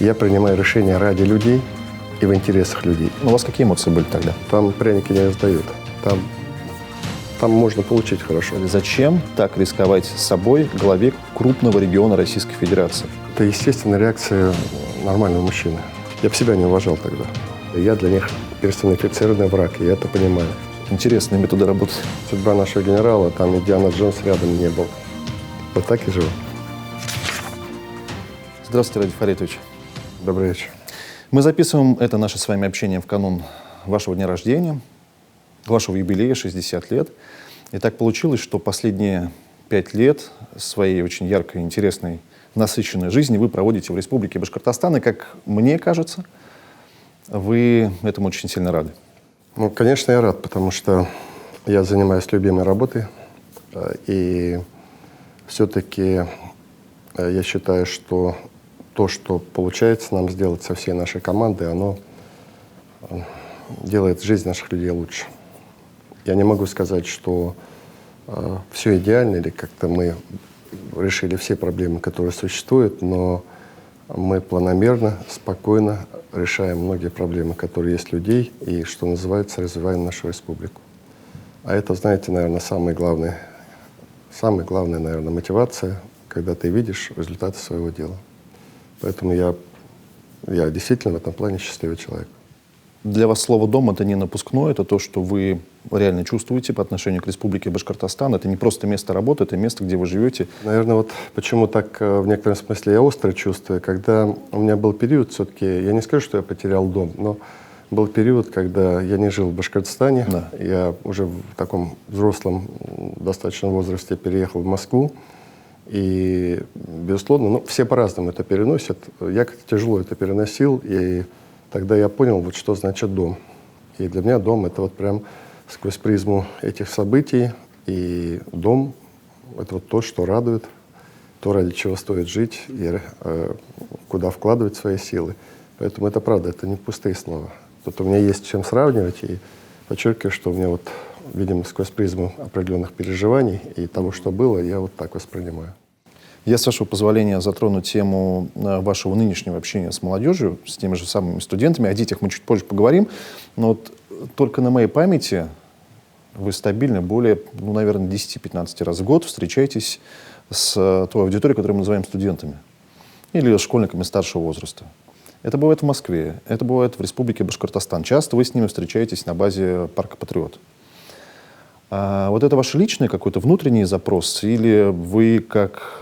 Я принимаю решения ради людей и в интересах людей. У вас какие эмоции были тогда? Там пряники не раздают. Там можно получить хорошо. Зачем так рисковать собой главе крупного региона Российской Федерации? Это естественная реакция нормального мужчины. Я бы себя не уважал тогда. Я для них персонифицированный враг, и я это понимаю. Интересные методы работы. Судьба нашего генерала, там и Диана Джонс рядом не был. Вот так и живу. Здравствуйте, Ради Фаритович. Добрый вечер. Мы записываем это наше с вами общение в канун вашего дня рождения, вашего юбилея, 60 лет. И так получилось, что последние 5 лет своей очень яркой, интересной, насыщенной жизни вы проводите в Республике Башкортостан. И, как мне кажется, вы этому очень сильно рады. Ну, конечно, я рад, потому что я занимаюсь любимой работой. И все-таки я считаю, что то, что получается нам сделать со всей нашей командой, оно делает жизнь наших людей лучше. Я не могу сказать, что все идеально или как-то мы решили все проблемы, которые существуют, но мы планомерно, спокойно решаем многие проблемы, которые есть у людей, и, что называется, развиваем нашу республику. А это, знаете, наверное, самая главная, наверное, мотивация, когда ты видишь результаты своего дела. Поэтому я действительно в этом плане счастливый человек. Для вас слово «дом» — это не напускное, это то, что вы реально чувствуете по отношению к Республике Башкортостан. Это не просто место работы, это место, где вы живете. Наверное, вот почему так в некотором смысле я остро чувствую. Когда у меня был период, все-таки, я не скажу, что я потерял дом, но был период, когда я не жил в Башкортостане. Да. Я уже в таком взрослом достаточно возрасте переехал в Москву. И, безусловно, все по-разному это переносят. Я как-то тяжело это переносил, и тогда я понял, вот что значит дом. И для меня дом — это вот прям сквозь призму этих событий. И дом — это вот то, что радует, то, ради чего стоит жить, и куда вкладывать свои силы. Поэтому это правда, это не пустые слова. Тут у меня есть чем сравнивать, и подчеркиваю, что у меня вот, видимо, сквозь призму определенных переживаний и того, что было, я вот так воспринимаю. Я, с вашего позволения, затрону тему вашего нынешнего общения с молодежью, с теми же самыми студентами. О детях мы чуть позже поговорим. Но вот только на моей памяти вы стабильно более, наверное, 10-15 раз в год встречаетесь с той аудиторией, которую мы называем студентами. Или школьниками старшего возраста. Это бывает в Москве, это бывает в Республике Башкортостан. Часто вы с ними встречаетесь на базе парка «Патриот». А вот это ваш личный какой-то внутренний запрос? Или вы, как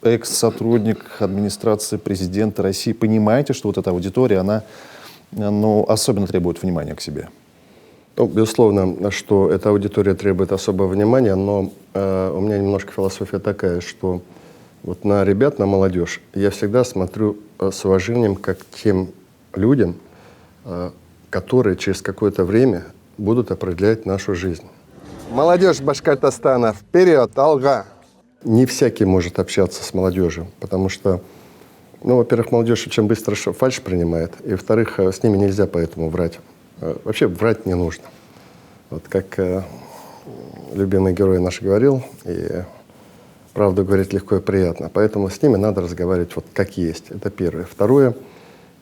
экс-сотрудник администрации президента России, понимаете, что вот эта аудитория, она особенно требует внимания к себе? Ну, безусловно, что эта аудитория требует особого внимания, но у меня немножко философия такая, что вот на ребят, на молодежь я всегда смотрю с уважением как к тем людям, которые через какое-то время будут определять нашу жизнь. Молодежь Башкортостана, вперед, алга! Не всякий может общаться с молодежью, потому что, во-первых, молодежь очень быстро фальшь принимает, и, во-вторых, с ними нельзя поэтому врать. Вообще врать не нужно. Вот как любимый герой наш говорил, и правду говорить легко и приятно. Поэтому с ними надо разговаривать вот как есть. Это первое. Второе,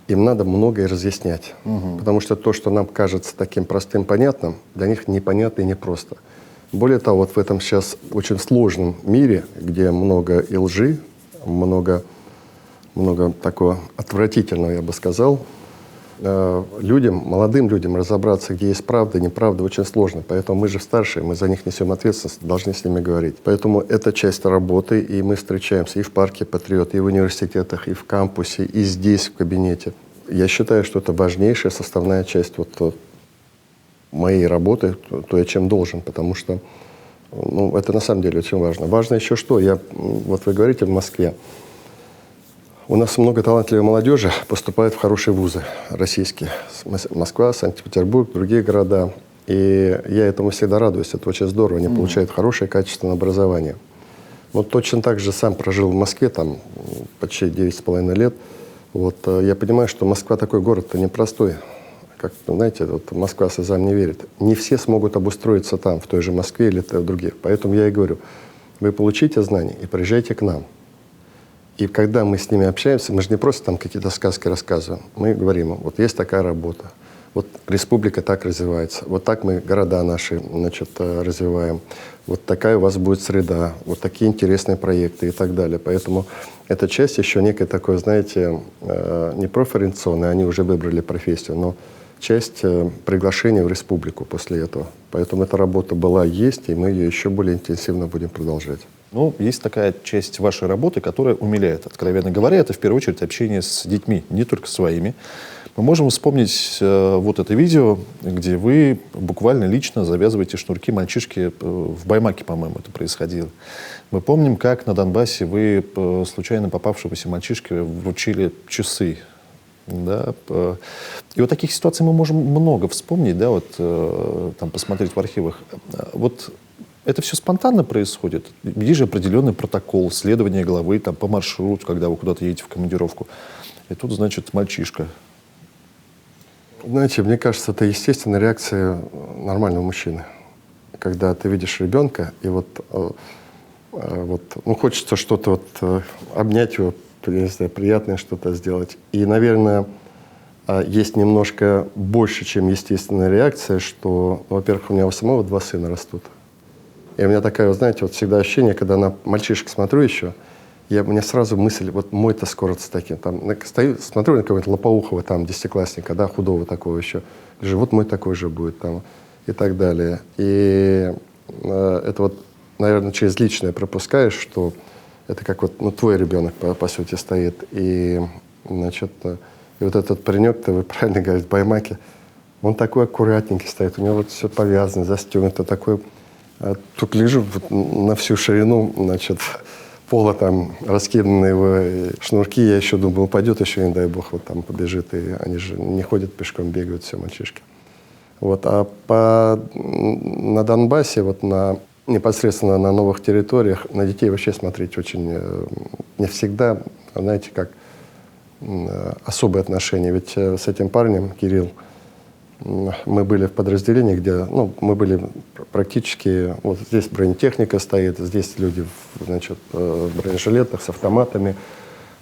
им надо многое разъяснять. Потому что то, что нам кажется таким простым, понятным, для них непонятно и непросто. Более того, вот в этом сейчас очень сложном мире, где много и лжи, много такого отвратительного, я бы сказал, молодым людям разобраться, где есть правда и неправда, очень сложно. Поэтому мы же старшие, мы за них несем ответственность, должны с ними говорить. Поэтому это часть работы, и мы встречаемся и в парке «Патриот», и в университетах, и в кампусе, и здесь, в кабинете. Я считаю, что это важнейшая составная часть моей работы, то, я чем должен, потому что это на самом деле очень важно. Важно еще что? Вот вы говорите в Москве. У нас много талантливой молодежи поступает в хорошие вузы российские. Москва, Санкт-Петербург, другие города. И я этому всегда радуюсь. Это очень здорово. Они получают хорошее, качественное образование. Но точно так же сам прожил в Москве там почти 9,5 лет. Я понимаю, что Москва такой город-то непростой. Как, знаете, Москва слезам не верит. Не все смогут обустроиться там, в той же Москве или в других. Поэтому я и говорю, вы получите знания и приезжайте к нам. И когда мы с ними общаемся, мы же не просто там какие-то сказки рассказываем. Мы говорим, вот есть такая работа, вот республика так развивается, вот так мы города наши, значит, развиваем, вот такая у вас будет среда, вот такие интересные проекты и так далее. Поэтому эта часть еще некой такой, знаете, не профориентационная, они уже выбрали профессию, но часть приглашения в республику после этого. Поэтому эта работа была, есть, и мы ее еще более интенсивно будем продолжать. Ну, есть такая часть вашей работы, которая умиляет. Откровенно говоря, это в первую очередь общение с детьми, не только своими. Мы можем вспомнить вот это видео, где вы буквально лично завязываете шнурки мальчишки в Баймаке, по-моему, это происходило. Мы помним, как на Донбассе вы случайно попавшемуся мальчишке вручили часы. Да? И вот таких ситуаций мы можем много вспомнить, да, вот, там, посмотреть в архивах. Вот это все спонтанно происходит? Есть же определенный протокол следования главы там, по маршруту, когда вы куда-то едете в командировку. И тут, значит, мальчишка. Знаете, мне кажется, это естественная реакция нормального мужчины. Когда ты видишь ребенка, и вот, ну, хочется что-то вот, обнять его, я не знаю, приятное что-то сделать. И, наверное, есть немножко больше, чем естественная реакция, что, ну, во-первых, у меня у самого 2 сына растут. И у меня такая, вот, знаете, вот всегда ощущение, когда на мальчишек смотрю еще, у меня сразу мысль, вот мой-то скоро с таким. Там, стою, смотрю на какого-нибудь лопоухого, там, 10-классника, да, худого такого еще. Говорю, вот мой такой же будет там, и так далее. И это вот, наверное, через личное пропускаешь, что это как вот, ну, твой ребенок, по сути, стоит. И, значит, и вот этот паренек-то, вы правильно говорите, в Баймаке, он такой аккуратненький стоит, у него вот все повязано, застегнуто, такой. Тут лежу вот на всю ширину, значит, пола там раскиданы его шнурки. Я еще думал, упадет еще, не дай бог, вот там побежит. И они же не ходят пешком, бегают все мальчишки. Вот. На Донбассе, вот непосредственно на новых территориях, на детей вообще смотреть очень не всегда, знаете, как особые отношения. Ведь с этим парнем, Кирилл, мы были в подразделении, где, ну, мы были практически, вот здесь бронетехника стоит, здесь люди значит, в бронежилетах с автоматами,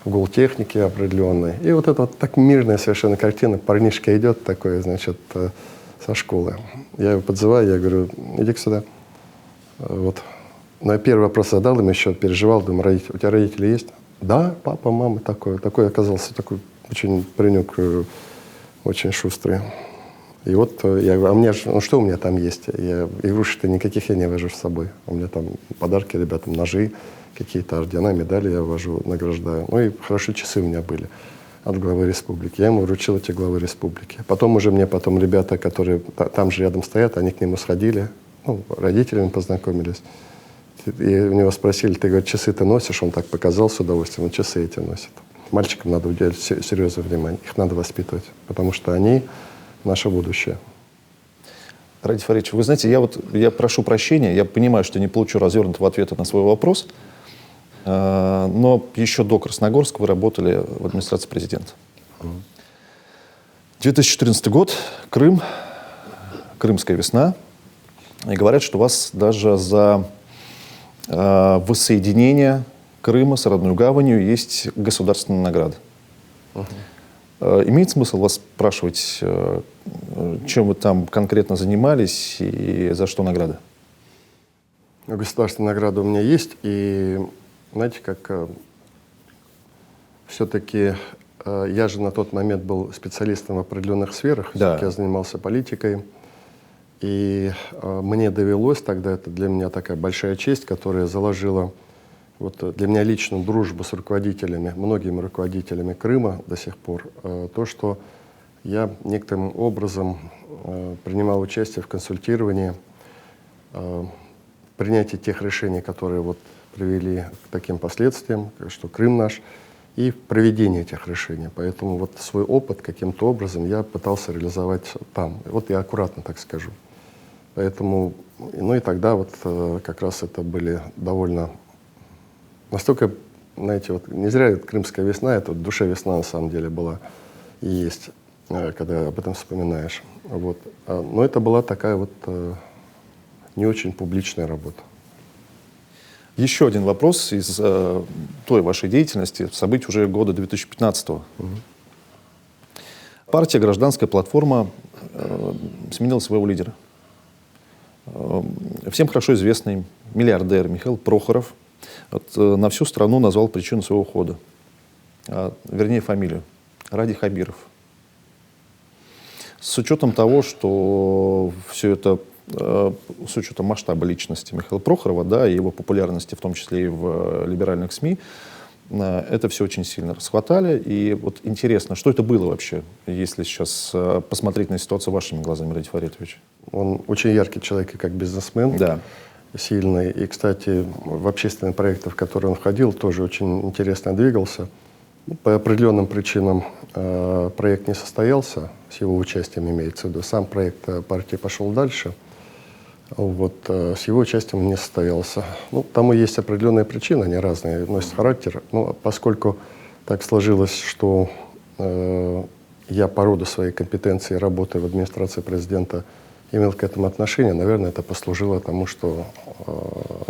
в гултехнике определенной. И вот это вот так мирная совершенно картина. Парнишка идет такой, значит, со школы. Я его подзываю, я говорю, иди-ка сюда. Вот. Но я первый вопрос задал им еще, переживал, думаю, у тебя родители есть? Да, папа, мама такой. Такой оказался, такой очень паренек, очень шустрый. И вот я говорю, а мне, ну что у меня там есть? Игрушек-то никаких я не вожу с собой. У меня там подарки ребятам, ножи, какие-то ордена, медали я вожу, награждаю. Ну и хорошо, часы у меня были от главы республики. Я ему вручил эти главы республики. Потом уже мне ребята, которые там же рядом стоят, они к нему сходили, ну, родителями познакомились. И у него спросили, ты, говорит, часы ты носишь? Он так показал с удовольствием, он часы эти носит. Мальчикам надо уделять серьезное внимание, их надо воспитывать, потому что они наше будущее. Радий Фаридович, вы знаете, я прошу прощения, я понимаю, что не получу развернутого ответа на свой вопрос, но еще до Красногорска вы работали в администрации президента. 2014 год, Крым, Крымская весна, и говорят, что у вас даже за воссоединение Крыма с родной гаванью есть государственная награда. Имеет смысл вас спрашивать, чем вы там конкретно занимались и за что награда? Государственная награда у меня есть. И знаете, как все-таки я же на тот момент был специалистом в определенных сферах. Да. Я занимался политикой. И мне довелось тогда, это для меня такая большая честь, которая заложила вот для меня лично дружбу с руководителями, многими руководителями Крыма до сих пор, то, что я некоторым образом принимал участие в консультировании, принятии тех решений, которые вот привели к таким последствиям, что Крым наш, и в проведении этих решений. Поэтому вот свой опыт каким-то образом я пытался реализовать там. Вот я аккуратно так скажу. Поэтому, ну и тогда вот как раз это были довольно... Настолько, знаете, вот не зря Крымская весна, это вот душа весна на самом деле была и есть, когда об этом вспоминаешь. Вот. Но это была такая вот не очень публичная работа. Еще один вопрос из той вашей деятельности, событий уже года 2015-го. Партия «Гражданская платформа» сменила своего лидера. Всем хорошо известный миллиардер Михаил Прохоров на всю страну назвал причину своего ухода. Вернее, фамилию. Ради Хабиров. С учетом того, что все это, с учетом масштаба личности Михаила Прохорова, да, и его популярности, в том числе и в либеральных СМИ, это все очень сильно расхватали. И вот интересно, что это было вообще, если сейчас посмотреть на ситуацию вашими глазами, Ради Фаритович? Он очень яркий человек и как бизнесмен, Да. сильный. И, кстати, в общественные проекты, в которые он входил, тоже очень интересно двигался. По определенным причинам проект не состоялся, с его участием имеется в виду. Сам проект партии пошел дальше, вот, с его участием он не состоялся. Ну, тому есть определенные причины, они разные, носят характер. Но поскольку так сложилось, что я по роду своей компетенции, работая в администрации президента, имел к этому отношение, наверное, это послужило тому, что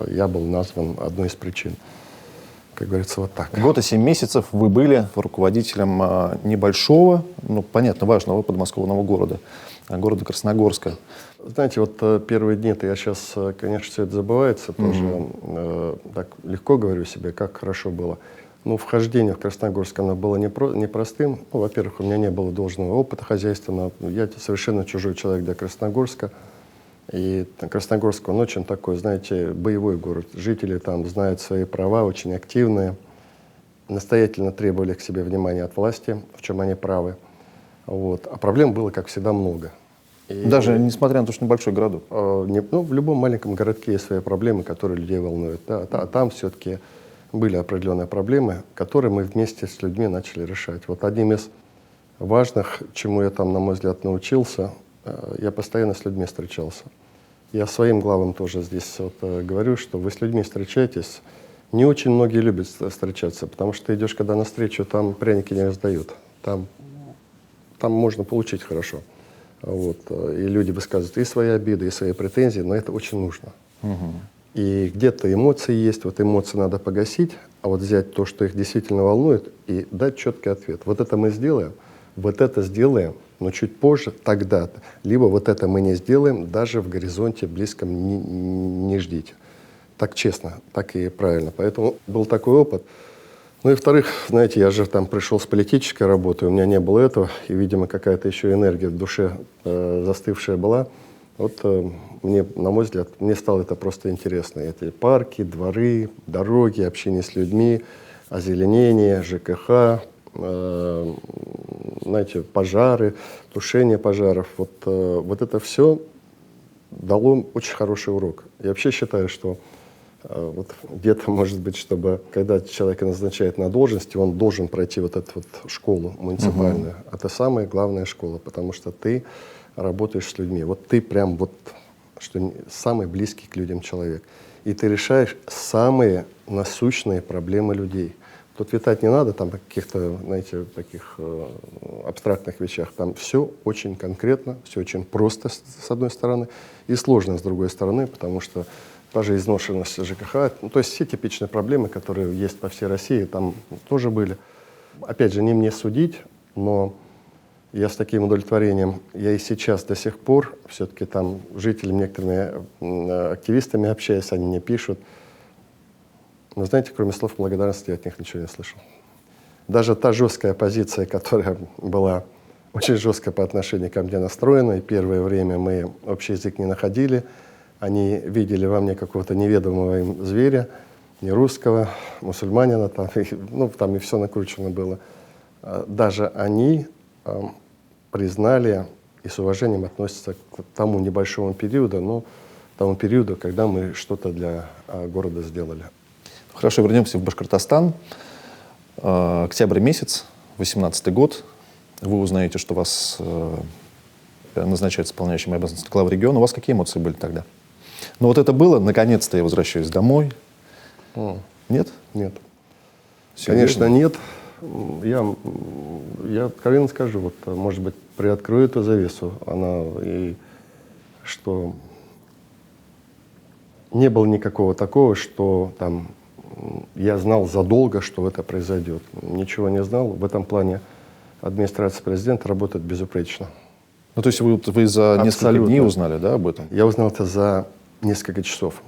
я был назван одной из причин. Как говорится, вот так. Год и 7 месяцев вы были руководителем небольшого, ну, понятно, важного подмосковного города Красногорска. Знаете, вот первые дни-то я сейчас, конечно, все это забывается, тоже так легко говорю себе, как хорошо было. Ну, вхождение в Красногорск, оно было непростым. Ну, во-первых, у меня не было должного опыта хозяйственного. Я совершенно чужой человек для Красногорска. И Красногорск, он очень такой, знаете, боевой город. Жители там знают свои права, очень активные, настоятельно требовали к себе внимания от власти, в чем они правы. Вот. А проблем было, как всегда, много. И, даже несмотря на то, что небольшой городок? В любом маленьком городке есть свои проблемы, которые людей волнуют. Да, там все-таки были определенные проблемы, которые мы вместе с людьми начали решать. Вот одним из важных, чему я там, на мой взгляд, научился, я постоянно с людьми встречался. Я своим главам тоже здесь вот говорю, что вы с людьми встречаетесь. Не очень многие любят встречаться, потому что ты идешь, когда на встречу, там пряники не раздают. Там можно получить хорошо. Вот. И люди высказывают и свои обиды, и свои претензии, но это очень нужно. И где-то эмоции есть, вот эмоции надо погасить, а вот взять то, что их действительно волнует, и дать четкий ответ. Вот это мы сделаем, вот это сделаем, но чуть позже, тогда-то. Либо вот это мы не сделаем, даже в горизонте близком не ждите. Так честно, так и правильно. Поэтому был такой опыт. Ну и во-вторых, знаете, я же там пришел с политической работы, у меня не было этого, и, видимо, какая-то еще энергия в душе застывшая была. Вот мне, на мой взгляд, мне стало это просто интересно. Эти парки, дворы, дороги, общение с людьми, озеленение, ЖКХ, знаете, пожары, тушение пожаров. Вот это все дало очень хороший урок. Я вообще считаю, что вот где-то, может быть, чтобы, когда человека назначают на должности, он должен пройти вот эту вот школу муниципальную. Это самая главная школа, потому что ты работаешь с людьми. Вот ты прям вот, что самый близкий к людям человек. И ты решаешь самые насущные проблемы людей. Тут витать не надо там о каких-то, знаете, таких абстрактных вещах. Там все очень конкретно, все очень просто с одной стороны и сложно с другой стороны, потому что та же изношенность ЖКХ, ну, то есть все типичные проблемы, которые есть по всей России, там тоже были. Опять же, не мне судить, но я с таким удовлетворением, я и сейчас до сих пор, все-таки там жителями, некоторыми активистами общаюсь, они мне пишут. Но знаете, кроме слов благодарности, я от них ничего не слышал. Даже та жесткая позиция, которая была очень жестко по отношению ко мне настроена, и первое время мы общий язык не находили, они видели во мне какого-то неведомого им зверя, не русского, мусульманина, там и все накручено было. Даже они признали и с уважением относятся к тому небольшому периоду, тому периоду, когда мы что-то для города сделали. Хорошо, вернемся в Башкортостан. Октябрь месяц, 18-й год. Вы узнаете, что вас назначают исполняющим обязанности главы региона. У вас какие эмоции были тогда? Ну вот это было, наконец-то я возвращаюсь домой. Нет? Нет. Серьезно? Конечно, нет. Я откровенно скажу, вот, может быть, приоткрою эту завесу, что не было никакого такого, что там я знал задолго, что это произойдет. Ничего не знал. В этом плане администрация президента работает безупречно. Ну, то есть вы за несколько Абсолютно. дней узнали, да, об этом? Я узнал это за несколько часов.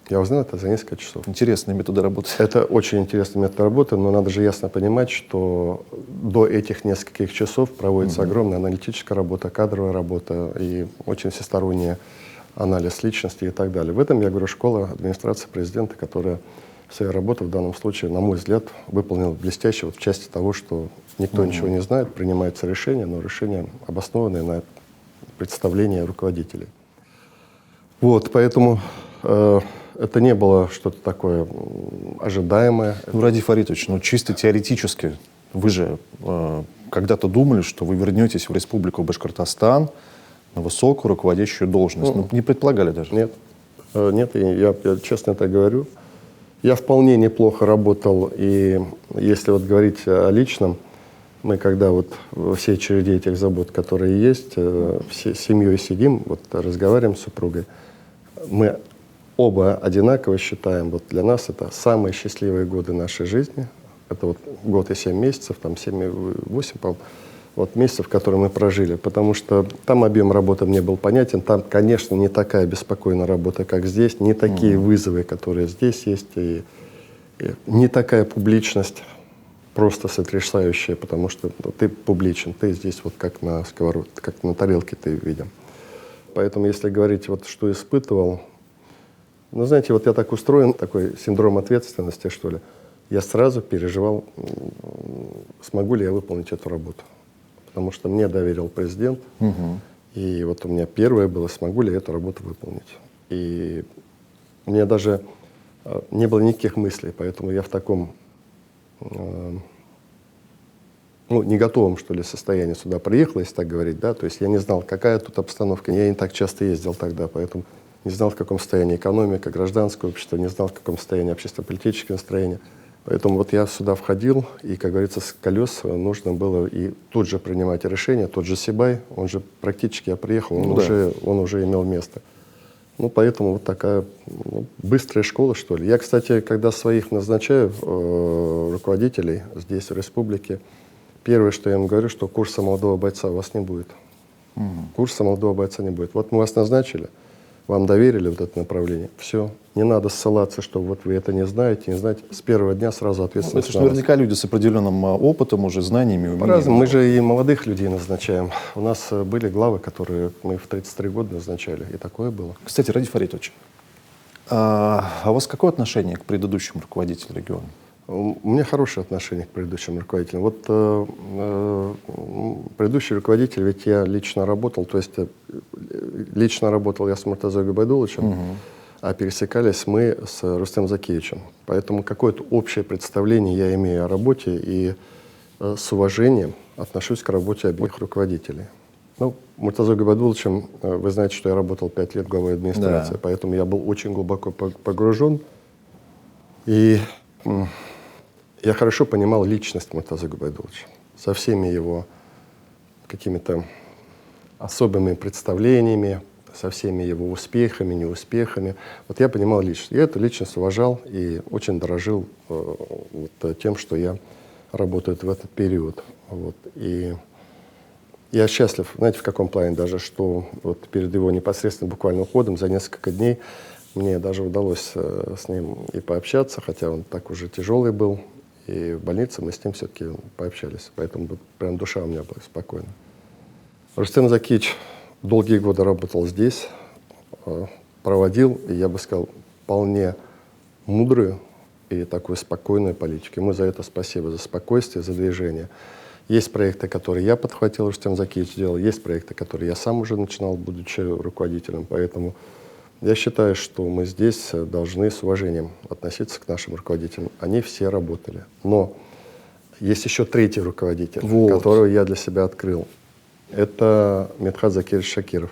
Я узнал это за несколько часов. Интересные методы работы. Это очень интересный метод работы, но надо же ясно понимать, что до этих нескольких часов проводится огромная аналитическая работа, кадровая работа и очень всесторонний анализ личности и так далее. В этом, я говорю, школа администрации президента, которая свою работу в данном случае, на мой взгляд, выполнила блестяще вот в части того, что никто ничего не знает, принимается решение, но решение обоснованное на представлении руководителей. Вот, поэтому это не было что-то такое ожидаемое. Ну, Радий Фаритович, ну чисто теоретически, вы же когда-то думали, что вы вернетесь в Республику Башкортостан на высокую руководящую должность. Ну, не предполагали даже. Нет, нет, и я честно это говорю. Я вполне неплохо работал, и если вот говорить о личном, мы когда вот во всей череде этих забот, которые есть, все с семьей сидим, вот разговариваем с супругой, мы оба одинаково считаем, вот для нас это самые счастливые годы нашей жизни. Это вот год и 7 месяцев, там 7-8, по-моему, вот месяцев, которые мы прожили. Потому что там объем работы мне был понятен. Там, конечно, не такая беспокойная работа, как здесь, не такие вызовы, которые здесь есть, и не такая публичность, просто сотрясающая, потому что ты публичен, ты здесь вот как на сковородке, как на тарелке ты виден. Поэтому, если говорить, вот что испытывал, ну, знаете, вот я так устроен, такой синдром ответственности, что ли. Я сразу переживал, смогу ли я выполнить эту работу. Потому что мне доверил президент. И вот у меня первое было, смогу ли я эту работу выполнить. И у меня даже не было никаких мыслей, поэтому я в таком, ну, не готовом, что ли, состоянии сюда приехал, если так говорить, да. То есть я не знал, какая тут обстановка. Я не так часто ездил тогда, поэтому не знал, в каком состоянии экономика, гражданское общество, не знал, в каком состоянии общественно-политическое настроение. Поэтому вот я сюда входил, и, как говорится, с колес нужно было и тут же принимать решение. Тот же Сибай, он же практически, я приехал, он уже имел место. Ну, поэтому вот такая быстрая школа, что ли. Я, кстати, когда своих назначаю руководителей здесь, в республике, первое, что я им говорю, что курса молодого бойца у вас не будет. Курса молодого бойца не будет. Вот мы вас назначили, вам доверили вот это направление. Все. Не надо ссылаться, что вот вы это не знаете. С первого дня сразу ответственность. Это же наверняка люди с определенным опытом, уже знаниями, умениями. По-разному. Мы же и молодых людей назначаем. У нас были главы, которые мы в 33 года назначали. И такое было. Кстати, Радий Фаритович, а у вас какое отношение к предыдущим руководителям региона? У меня хорошее отношение к предыдущим руководителям. Вот предыдущий руководитель, ведь я лично работал, то есть лично работал я с Муртазой Губайдуловичем, а пересекались мы с Рустемом Закиевичем. Поэтому какое-то общее представление я имею о работе и с уважением отношусь к работе обеих руководителей. Ну, Муртазой Губайдуловичем, вы знаете, что я работал 5 лет главой администрации, поэтому я был очень глубоко погружен. И я хорошо понимал личность Муртазы Губайдуловича со всеми его какими-то особыми представлениями, со всеми его успехами, неуспехами. Вот я понимал личность. Я эту личность уважал и очень дорожил тем, что я работаю в этот период. Вот. И я счастлив, знаете, в каком плане даже, что вот перед его непосредственным буквальным уходом за несколько дней мне даже удалось с ним и пообщаться, хотя он так уже тяжелый был. И в больнице мы с ним все-таки пообщались. Поэтому прям душа у меня была спокойна. Рустем Закиевич долгие годы работал здесь, проводил, и я бы сказал, вполне мудрую и такую спокойную политику. Ему за это спасибо, за спокойствие, за движение. Есть проекты, которые я подхватил, Рустем Закиевич делал, есть проекты, которые я сам уже начинал, будучи руководителем. Поэтому я считаю, что мы здесь должны с уважением относиться к нашим руководителям. Они все работали. Но есть еще третий руководитель, которого я для себя открыл. Это Медхат Закирович Шакиров.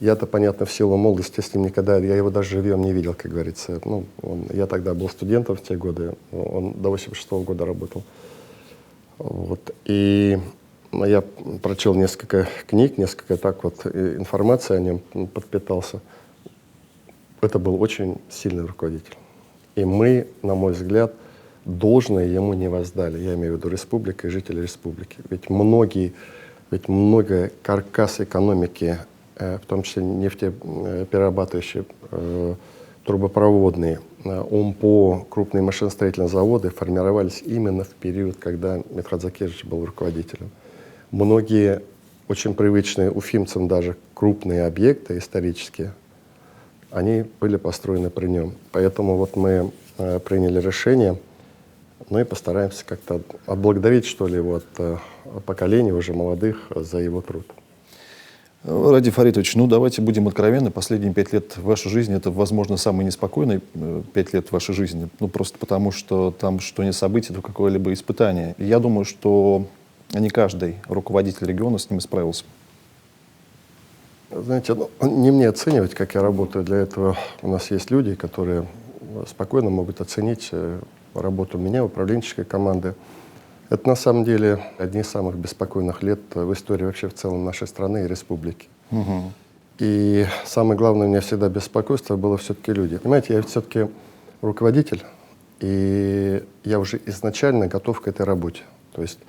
Я-то, понятно, в силу молодости с ним никогда, я его даже живьем не видел, как говорится. Ну, я тогда был студентом в те годы, он до 86-го года работал. Вот. И я прочел несколько книг, несколько так вот информации о нем подпитался. это был очень сильный руководитель. И мы, на мой взгляд, должное ему не воздали. Я имею в виду республика и жители республики. Ведь много каркас экономики, в том числе нефтеперерабатывающие, трубопроводные, ОМПО, крупные машиностроительные заводы формировались именно в период, когда Митхат Закирович был руководителем. Многие очень привычные уфимцам даже крупные объекты исторические, они были построены при нем. Поэтому вот мы приняли решение, ну и постараемся как-то отблагодарить, что ли, вот поколений уже молодых за его труд. Ради Фаритович, ну давайте будем откровенны. Последние 5 лет вашей жизни — это, возможно, самые неспокойные 5 лет вашей жизни. Ну просто потому, что там что не событие, то какое-либо испытание. И я думаю, что не каждый руководитель региона с ними справился. Знаете, не мне оценивать, как я работаю. Для этого у нас есть люди, которые спокойно могут оценить работу меня, управленческой команды. Это на самом деле одни из самых беспокойных лет в истории вообще в целом нашей страны и республики. Угу. И самое главное, у меня всегда беспокойство было все-таки люди. Понимаете, я все-таки руководитель, и я уже изначально готов к этой работе. То есть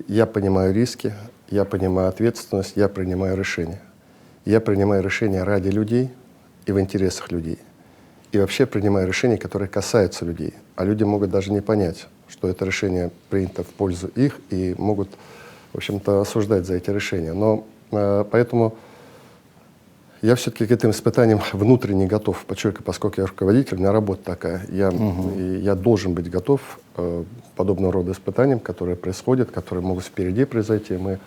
я понимаю риски, я понимаю ответственность, я принимаю решения. Я принимаю решения ради людей и в интересах людей. И вообще принимаю решения, которые касаются людей. А люди могут даже не понять, что это решение принято в пользу их, и могут, в общем-то, осуждать за эти решения. Но поэтому я все-таки к этим испытаниям внутренне готов, поскольку я руководитель, у меня работа такая. Я должен быть готов к подобного рода испытаниям, которые происходят, которые могут впереди произойти. Мы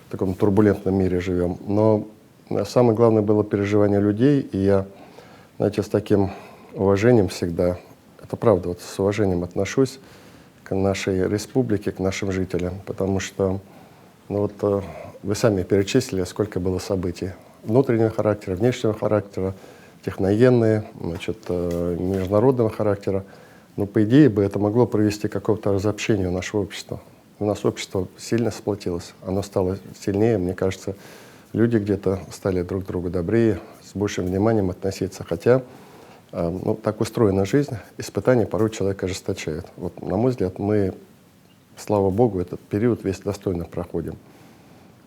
в таком турбулентном мире живем. Но самое главное было переживание людей, и я, знаете, с таким уважением всегда, это правда, вот с уважением отношусь к нашей республике, к нашим жителям, потому что ну вот, вы сами перечислили, сколько было событий внутреннего характера, внешнего характера, техногенные, значит, международного характера. Но, по идее, бы это могло привести к какому-то разобщению нашего общества. У нас общество сильно сплотилось, оно стало сильнее, мне кажется, люди где-то стали друг к другу добрее, с большим вниманием относиться. Хотя, ну, так устроена жизнь, испытания порой человека ожесточают. Вот, на мой взгляд, мы, слава Богу, этот период весь достойно проходим.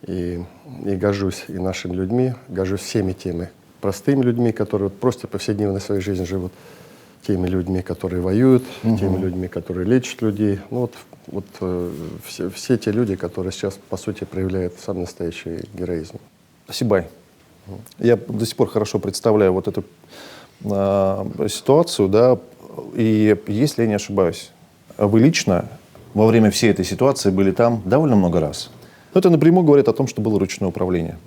И горжусь и нашими людьми, горжусь всеми теми простыми людьми, которые вот просто повседневно своей жизнью живут, теми людьми, которые воюют, теми людьми, которые лечат людей. Ну, все те люди, которые сейчас, по сути, проявляют самый настоящий героизм. Спасибо. Я до сих пор хорошо представляю вот эту ситуацию, да, и если я не ошибаюсь, вы лично во время всей этой ситуации были там довольно много раз. Но это напрямую говорит о том, что было ручное управление.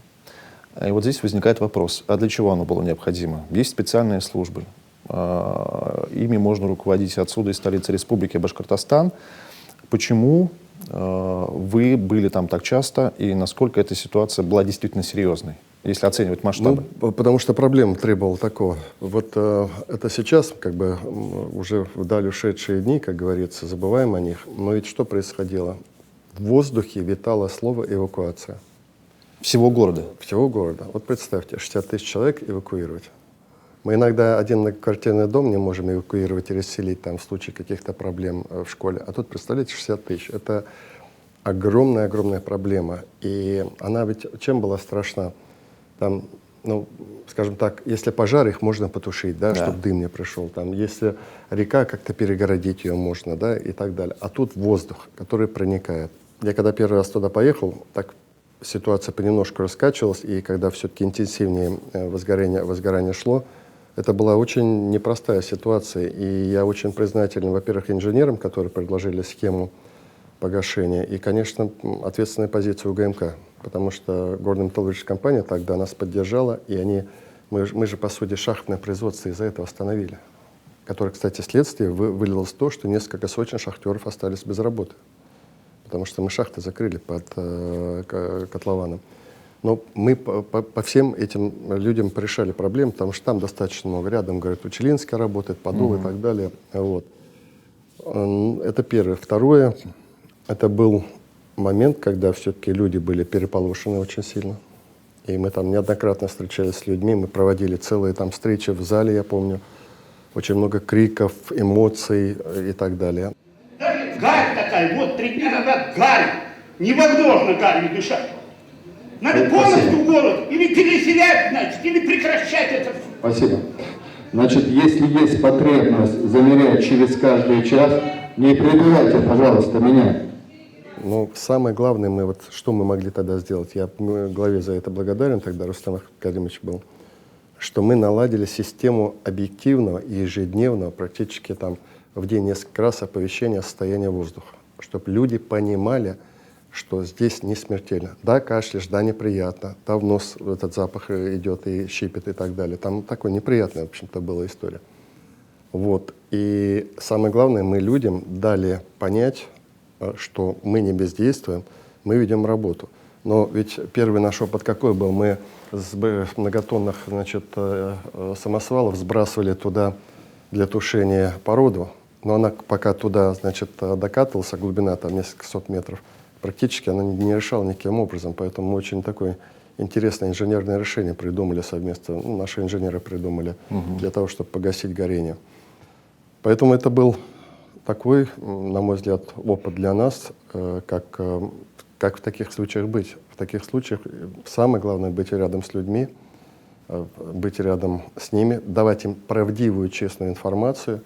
И вот здесь возникает вопрос, а для чего оно было необходимо? Есть специальные службы, ими можно руководить отсюда, из столицы республики Башкортостан. Почему вы были там так часто и насколько эта ситуация была действительно серьезной, если оценивать масштабы? Ну, потому что проблема требовала такого. Вот это сейчас, как бы, уже вдаль ушедшие дни, как говорится, забываем о них. Но ведь что происходило? В воздухе витало слово «эвакуация». Всего города? Всего города. Вот представьте, 60 тысяч человек эвакуировать. Мы иногда один многоквартирный дом не можем эвакуировать и расселить там в случае каких-то проблем в школе. А тут, представляете, 60 тысяч. Это огромная-огромная проблема. И она ведь чем была страшна? Там, ну, скажем так, если пожар, их можно потушить, да, чтобы дым не пришел. Там, если река, как-то перегородить ее можно, да, и так далее. А тут воздух, который проникает. Я когда первый раз туда поехал, так ситуация понемножку раскачивалась, и когда все-таки интенсивнее возгорание шло, это была очень непростая ситуация. И я очень признателен, во-первых, инженерам, которые предложили схему погашения, и, конечно, ответственная позиция УГМК, потому что горно-металлургическая компания тогда нас поддержала, и мы же, по сути, шахтное производство из-за этого остановили, которое, кстати, следствие вылилось в то, что несколько сотен шахтеров остались без работы, потому что мы шахты закрыли под котлованом. Но мы по всем этим людям порешали проблемы, потому что там достаточно много. Рядом, говорят, Учелинская работает, Подол и так далее. Вот. Это первое. Второе, это был момент, когда все-таки люди были переполошены очень сильно. И мы там неоднократно встречались с людьми, мы проводили целые там встречи в зале, я помню. Очень много криков, эмоций и так далее. Гарь такая, вот 3 дня назад гарь. Невозможно гарью дышать. Надо полностью город или переселять, значит, или прекращать это. Спасибо. Значит, если есть потребность замерять через каждый час, не перебивайте, пожалуйста, меня. Но самое главное, что мы могли тогда сделать, я главе за это благодарен, тогда Рустам Каримович был, что мы наладили систему объективного и ежедневного, практически там в день несколько раз оповещения о состоянии воздуха, чтобы люди понимали, что здесь не смертельно. Да, кашляешь, да, неприятно, да, в нос этот запах идет и щипет и так далее. Там такой неприятная, в общем-то, была история. Вот. И самое главное, мы людям дали понять, что мы не бездействуем, мы ведем работу. Но ведь первый наш опыт какой был? Мы с многотонных, значит, самосвалов сбрасывали туда для тушения породу, но она пока туда, значит, докатывалась, а глубина там несколько сот метров, практически она не решала никаким образом, поэтому мы очень такое интересное инженерное решение придумали совместно, наши инженеры придумали для того, чтобы погасить горение. Поэтому это был такой, на мой взгляд, опыт для нас, как в таких случаях быть. В таких случаях самое главное быть рядом с людьми, быть рядом с ними, давать им правдивую, честную информацию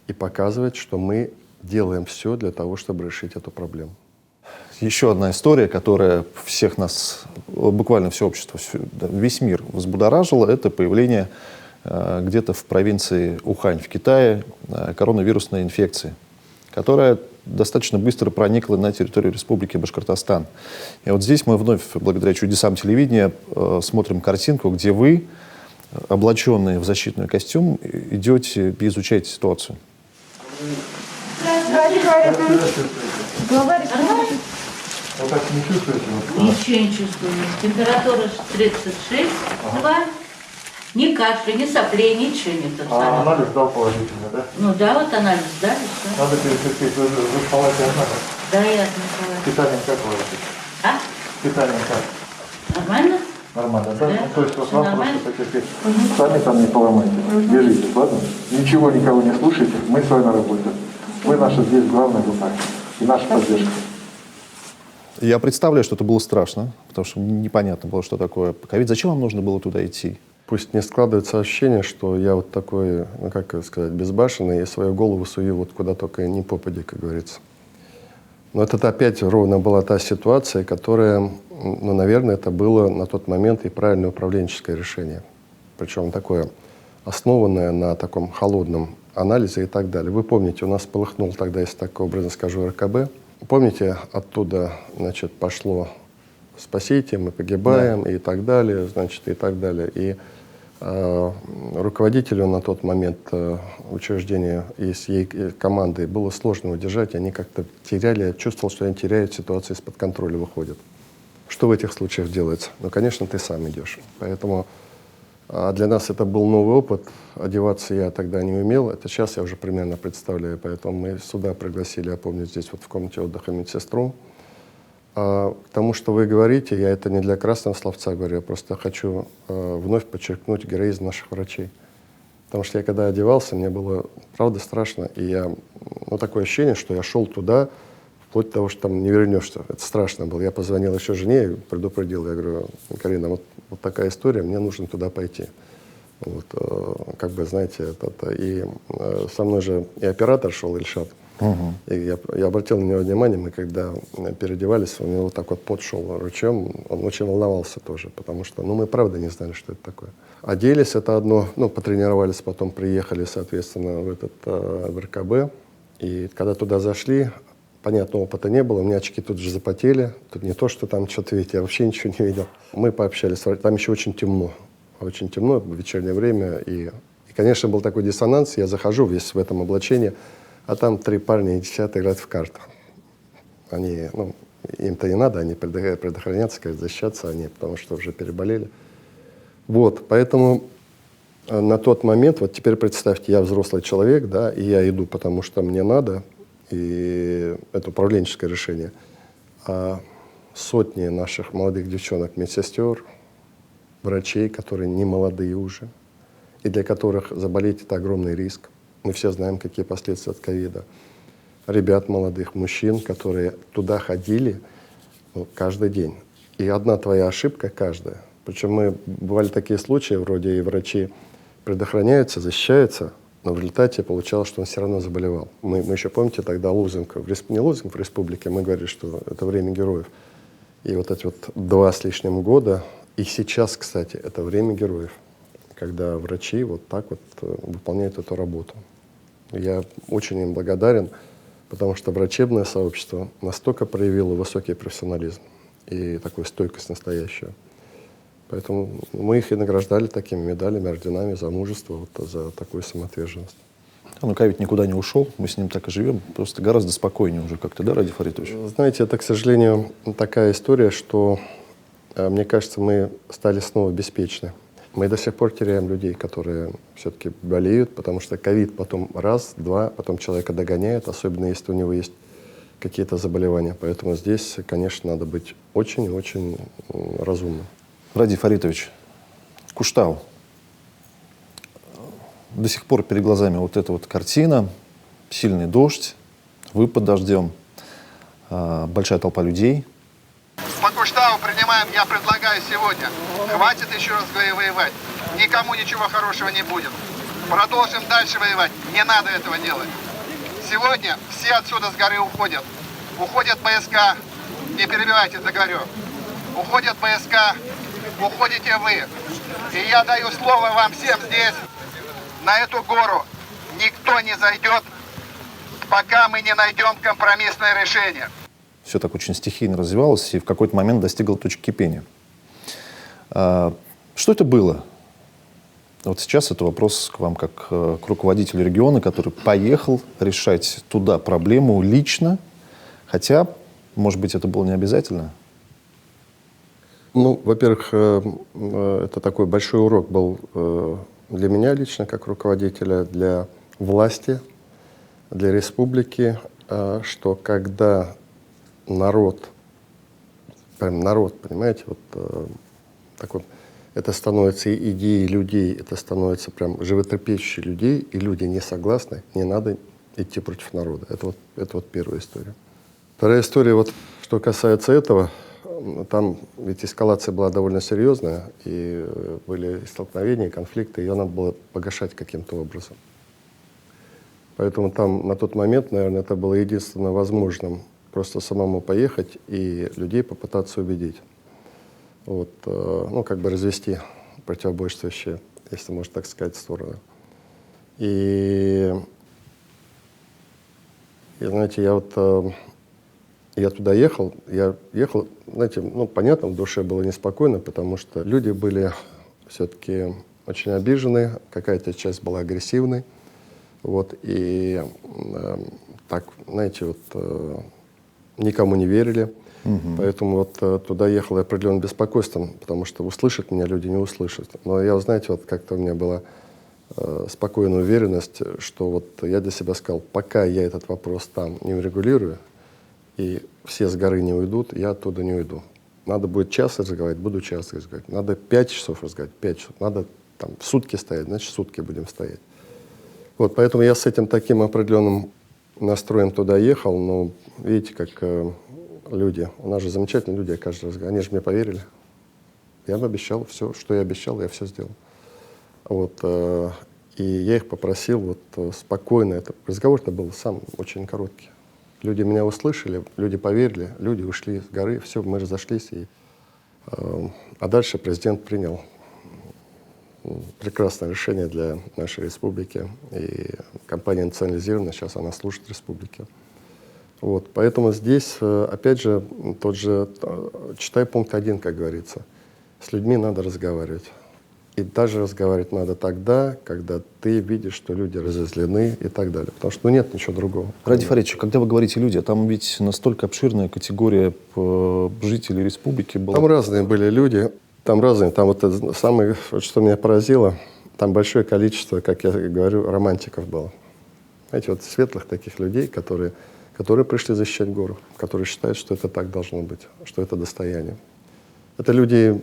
и показывать, что мы делаем все для того, чтобы решить эту проблему. Еще одна история, которая всех нас, буквально все общество, весь мир взбудоражила, это появление где-то в провинции Ухань в Китае коронавирусной инфекции, которая достаточно быстро проникла на территорию Республики Башкортостан. И вот здесь мы вновь, благодаря чудесам телевидения, смотрим картинку, где вы, облаченные в защитный костюм, идете и изучаете ситуацию. Вот так не чувствуете? Ничего не чувствую. Температура 36, 2. Ни кашля, ни соплей, ничего нет. А анализ дал положительный, да? Ну да, вот анализ дали, все. Надо перетерпеть. Вы в палате одна, да? Да, я отмечала. Питанием как у вас? А? Питанием как? Нормально? Нормально, да? Да. Ну, то есть вот Всё вам нормально. просто потерпеть. Сами там не поломайте. Держитесь, ладно? Ничего никого не слушайте. Мы с вами работаем. Вы наша здесь главная рука. И наша поддержка. Я представляю, что это было страшно, потому что непонятно было, что такое ковид. Зачем вам нужно было туда идти? Пусть не складывается ощущение, что я вот такой, ну как сказать, безбашенный, и свою голову сую вот куда только не попади, как говорится. Но это опять ровно была та ситуация, которая, ну, наверное, это было на тот момент и правильное управленческое решение. Причем такое, основанное на таком холодном анализе и так далее. Вы помните, у нас полыхнул тогда, если так образно скажу, РКБ. Помните, оттуда, значит, пошло «спасите, мы погибаем», да, и так далее, значит, и так далее. И руководителю на тот момент учреждения и с ей командой было сложно удержать, они как-то теряли, я чувствовал, что они теряют, ситуацию из-под контроля выходит. Что в этих случаях делается? Ну, конечно, ты сам идешь. Поэтому для нас это был новый опыт. Одеваться я тогда не умел. Это сейчас я уже примерно представляю. Поэтому мы сюда пригласили, я помню, здесь вот в комнате отдыха медсестру. К тому, что вы говорите, я это не для красного словца говорю, я просто хочу вновь подчеркнуть героизм наших врачей. Потому что я когда одевался, мне было, правда, страшно. И я, ну, такое ощущение, что я шел туда, вплоть до того, что там не вернешься. Это страшно было. Я позвонил еще жене и предупредил. Я говорю: Карина, вот такая история, мне нужно туда пойти. Вот, как бы, знаете, и со мной же и оператор шел, Ильшат. И я обратил на него внимание, мы когда переодевались, у него вот так вот пот шел ручьем, он очень волновался тоже, потому что, ну, мы правда не знали, что это такое. Оделись, это одно, ну, потренировались, потом приехали, соответственно, в РКБ, и когда туда зашли, понятного опыта не было, у меня очки тут же запотели, тут не то, что там что-то видите, я вообще ничего не видел. Мы пообщались, там еще очень темно в вечернее время, и, конечно, был такой диссонанс, я захожу весь в этом облачении, а там 3 парня и сидят играть в карты. Они, ну, им-то не надо, они предохраняться, сказать, защищаться они, потому что уже переболели. Вот, поэтому на тот момент, вот теперь представьте, я взрослый человек, да, и я иду, потому что мне надо, и это управленческое решение. А сотни наших молодых девчонок, медсестер, врачей, которые не молодые уже, и для которых заболеть — это огромный риск. Мы все знаем, какие последствия от ковида. Ребят молодых, мужчин, которые туда ходили каждый день. И одна твоя ошибка каждая. Причем бывали такие случаи, вроде и врачи предохраняются, защищаются, но в результате получалось, что он все равно заболевал. Мы еще, помните, тогда лозунг, не лозунг в республике, мы говорили, что это время героев. И вот эти вот 2 с лишним года, и сейчас, кстати, это время героев, когда врачи вот так вот выполняют эту работу. Я очень им благодарен, потому что врачебное сообщество настолько проявило высокий профессионализм и такую стойкость настоящую. Поэтому мы их и награждали такими медалями, орденами за мужество, вот, за такую самоотверженность. Ну, ковид никуда не ушел, мы с ним так и живем, просто гораздо спокойнее уже как-то, да, Ради Фаритович? Знаете, это, к сожалению, такая история, что, мне кажется, мы стали снова беспечны. Мы до сих пор теряем людей, которые все-таки болеют, потому что ковид потом раз, два, потом человека догоняет, особенно если у него есть какие-то заболевания. Поэтому здесь, конечно, надо быть очень и очень разумным. Ради Фаритович, Куштау. До сих пор перед глазами вот эта вот картина, сильный дождь, вы под дождем, большая толпа людей. По Куштау принимаем, я предлагаю сегодня. Хватит еще раз воевать. Никому ничего хорошего не будет. Продолжим дальше воевать. Не надо этого делать. Сегодня все отсюда с горы уходят. Уходят ВСК. Не перебивайте, договорю. Уходят ВСК. Уходите вы. И я даю слово вам всем здесь, на эту гору. Никто не зайдет, пока мы не найдем компромиссное решение. Все так очень стихийно развивалось и в какой-то момент достигло точки кипения. Что это было? Вот сейчас это вопрос к вам как к руководителю региона, который поехал решать туда проблему лично, хотя, может быть, это было не обязательно. Ну, во-первых, это такой большой урок был для меня лично, как руководителя, для власти, для республики, что когда народ, прям народ, понимаете, вот так вот, это становится идеей людей, это становится прям животрепещущей людей, и люди не согласны, не надо идти против народа. Это вот первая история. Вторая история, вот, что касается этого, там ведь эскалация была довольно серьезная, и были столкновения, конфликты, ее надо было погашать каким-то образом. Поэтому там на тот момент, наверное, это было единственно возможным просто самому поехать и людей попытаться убедить. Вот, ну, как бы развести противоборствующие, если можно так сказать, стороны. И знаете, я туда ехал, знаете, ну, понятно, в душе было неспокойно, потому что люди были все-таки очень обижены, какая-то часть была агрессивной, вот, и так, знаете, вот, никому не верили, поэтому вот туда ехал я определенным беспокойством, потому что услышат меня люди, не услышат. Но я, знаете, вот как-то у меня была спокойная уверенность, что вот я для себя сказал, пока я этот вопрос там не урегулирую, и все с горы не уйдут, я оттуда не уйду. Надо будет час разговаривать, буду час разговаривать. Надо 5 часов разговаривать, 5 часов. Надо там сутки стоять, значит, сутки будем стоять. Вот, поэтому я с этим таким определенным настроем туда ехал, но видите, как люди, у нас же замечательные люди, я каждый раз, они же мне поверили. Я им обещал все, что я обещал, я все сделал. Вот, и я их попросил вот спокойно, разговор-то был сам очень короткий. Люди меня услышали, люди поверили, люди ушли с горы, все, мы разошлись. А дальше президент принял прекрасное решение для нашей республики. И компания национализирована, сейчас она служит республике. Вот, поэтому здесь, опять же, читай пункт 1, как говорится. С людьми надо разговаривать. И даже разговаривать надо тогда, когда ты видишь, что люди разозлены и так далее. Потому что нет ничего другого. Ради Фаритович, когда вы говорите «люди», там ведь настолько обширная категория жителей республики была. Там разные были люди, там разные. Там вот самое, что меня поразило, там большое количество, как я говорю, романтиков было. Знаете, вот светлых таких людей, которые пришли защищать гору, которые считают, что это так должно быть, что это достояние. Это люди,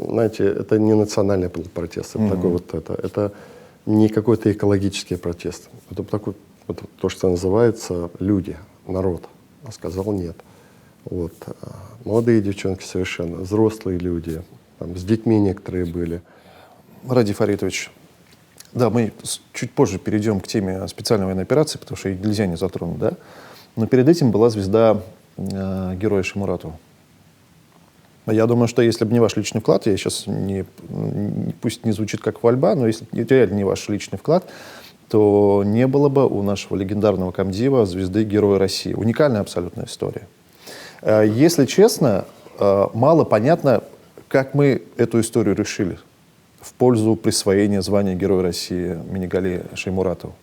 знаете, это не национальный протест, это такой вот это не какой-то экологический протест. Это такой, вот, то, что называется люди, народ. Он сказал нет. Вот. Молодые девчонки совершенно, взрослые люди, там, с детьми некоторые были. Радий Фаритович, да, мы чуть позже перейдем к теме специальной военной операции, потому что ее нельзя не затронуть, да? Но перед этим была звезда Героя Шеймуратова. Я думаю, что если бы не ваш личный вклад, я сейчас пусть не звучит как хвальба, но если реально не ваш личный вклад, то не было бы у нашего легендарного комдива звезды Героя России. Уникальная абсолютная история. Если честно, мало понятно, как мы эту историю решили в пользу присвоения звания Героя России Минигали Шеймуратову.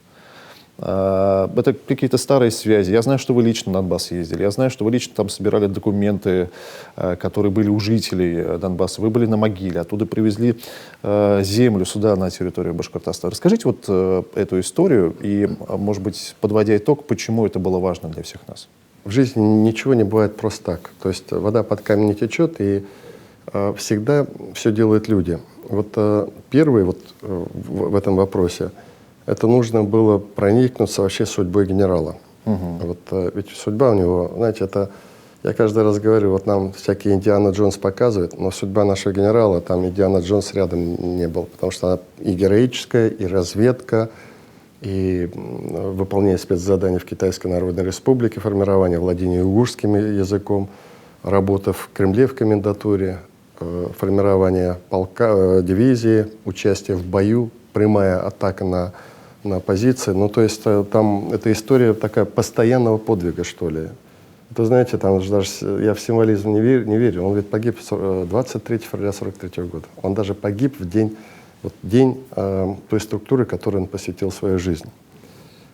Это какие-то старые связи. Я знаю, что вы лично на Донбасс ездили. Я знаю, что вы лично там собирали документы, которые были у жителей Донбасса. Вы были на могиле, оттуда привезли землю сюда, на территорию Башкортостана. Расскажите вот эту историю и, может быть, подводя итог, почему это было важно для всех нас. В жизни ничего не бывает просто так. То есть вода под камень не течет, и всегда все делают люди. Вот первый вот в этом вопросе, это нужно было проникнуться вообще судьбой генерала. Вот, ведь судьба у него, знаете, это, я каждый раз говорю, вот нам всякие Индиана Джонс показывают, но судьба нашего генерала, там Индиана Джонс рядом не был, потому что она и героическая, и разведка, и выполнение спецзаданий в Китайской Народной Республике, формирование владения уйгурским языком, работа в Кремле в комендатуре, формирование полка, дивизии, участие в бою, прямая атака на позиции. Ну, то есть там эта история такая постоянного подвига, что ли. Это, знаете, там даже я в символизм не верю. Он ведь погиб 23 февраля 1943 года. Он даже погиб в день той структуры, которой он посвятил свою жизнь.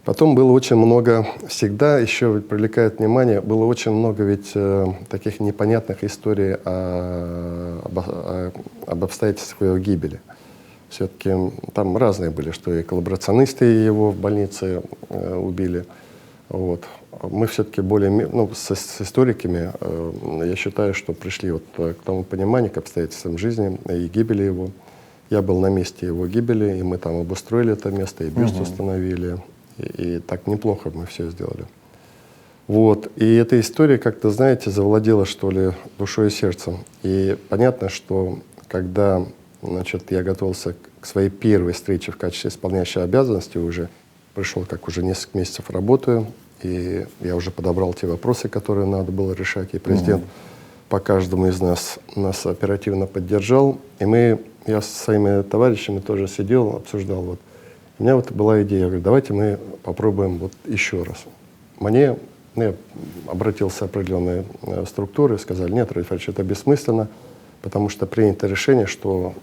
Потом было очень много, всегда еще привлекает внимание, было очень много ведь таких непонятных историй об обстоятельствах его гибели. Все-таки там разные были, что и коллаборационисты его в больнице убили. Вот. Мы все-таки более, с историками, я считаю, что пришли вот к тому пониманию, к обстоятельствам жизни и гибели его. Я был на месте его гибели, и мы там обустроили это место, и бюст установили. И так неплохо мы все сделали. Вот. И эта история как-то, знаете, завладела, что ли, душой и сердцем. И понятно, что когда, значит, я готовился к своей первой встрече в качестве исполняющей обязанности, уже пришел, как уже несколько месяцев работаю, и я уже подобрал те вопросы, которые надо было решать. И президент по каждому из нас оперативно поддержал. И я со своими товарищами тоже сидел, обсуждал. Вот. У меня вот была идея, я говорю, давайте мы попробуем вот еще раз. Я обратился в определенные структуры, сказали, нет, Радий Фаритович, это бессмысленно, потому что принято решение, что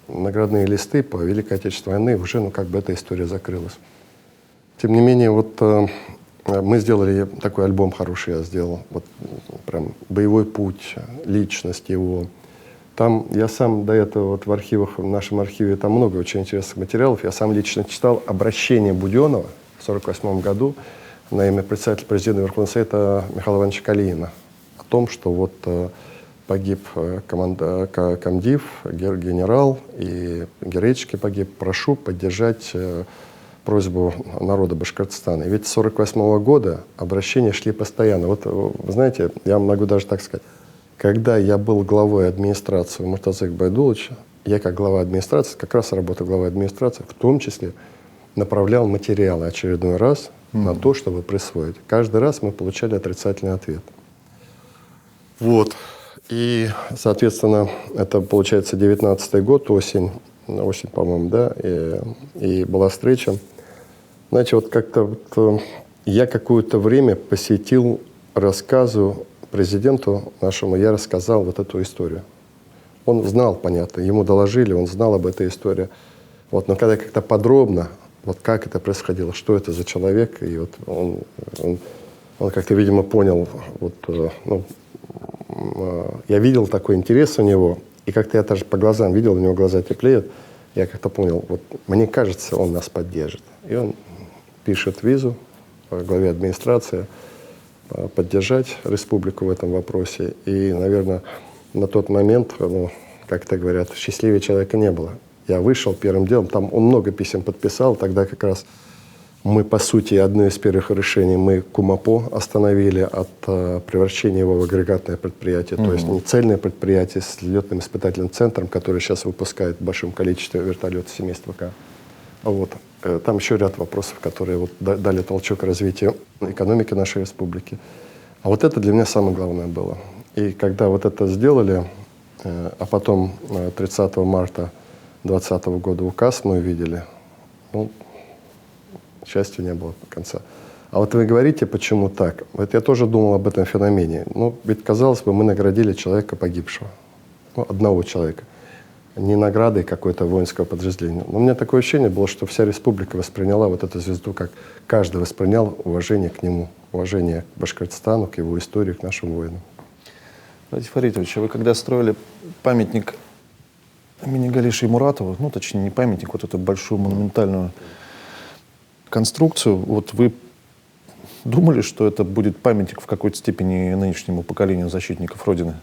наградные листы по Великой Отечественной войне уже, эта история закрылась. Тем не менее, вот мы сделали такой альбом хороший, я сделал, вот прям боевой путь, личность его. Там я сам до этого вот в архивах, в нашем архиве там много очень интересных материалов. Я сам лично читал обращение Буденова в 1948 году на имя председателя президента Верховного Совета Михаила Ивановича Калинина о том, что вот погиб комдив, генерал, и героически погиб. Прошу поддержать просьбу народа Башкортостана. И ведь с 1948 года обращения шли постоянно. Вот, вы знаете, я могу даже так сказать, когда я был главой администрации Муртазы Байдуловича, я как глава администрации, как раз работал главой администрации, в том числе направлял материалы очередной раз на то, чтобы присвоить. Каждый раз мы получали отрицательный ответ. Вот. И, соответственно, это получается 19-й год, осень, по-моему, да, и была встреча. Знаете, вот как-то я какое-то время посвятил рассказу президенту нашему, я рассказал вот эту историю. Он знал, понятно, ему доложили, он знал об этой истории. Вот, но когда как-то подробно, вот как это происходило, что это за человек, и вот он как-то, видимо, понял, я видел такой интерес у него, и как-то я даже по глазам видел, у него глаза теплеют, я как-то понял, вот мне кажется, он нас поддержит. И он пишет визу главе администрации, поддержать республику в этом вопросе. И, наверное, на тот момент, ну, как это говорят, счастливее человека не было. Я вышел первым делом, там он много писем подписал, тогда как раз мы, по сути, одно из первых решений, мы Кумапо остановили от превращения его в агрегатное предприятие, то есть не цельное предприятие с летным испытательным центром, который сейчас выпускает в большом количестве вертолетов семейства К. Вот. Там еще ряд вопросов, которые вот дали толчок развитию экономики нашей республики. А вот это для меня самое главное было. И когда вот это сделали, а потом 30 марта 2020 года указ мы увидели, ну, счастья не было до конца. А вот вы говорите, почему так? Вот я тоже думал об этом феномене. Ну, ведь, казалось бы, мы наградили человека погибшего. Ну, одного человека. Не наградой какой-то воинского подразделения. Но у меня такое ощущение было, что вся республика восприняла вот эту звезду, как каждый воспринял уважение к нему, уважение к Башкортостану, к его истории, к нашим воинам. Владимир Фаритович, а вы когда строили памятник имени Галиши Муратова, ну, точнее, не памятник, вот эту большую монументальную конструкцию, вот вы думали, что это будет памятник в какой-то степени нынешнему поколению защитников Родины?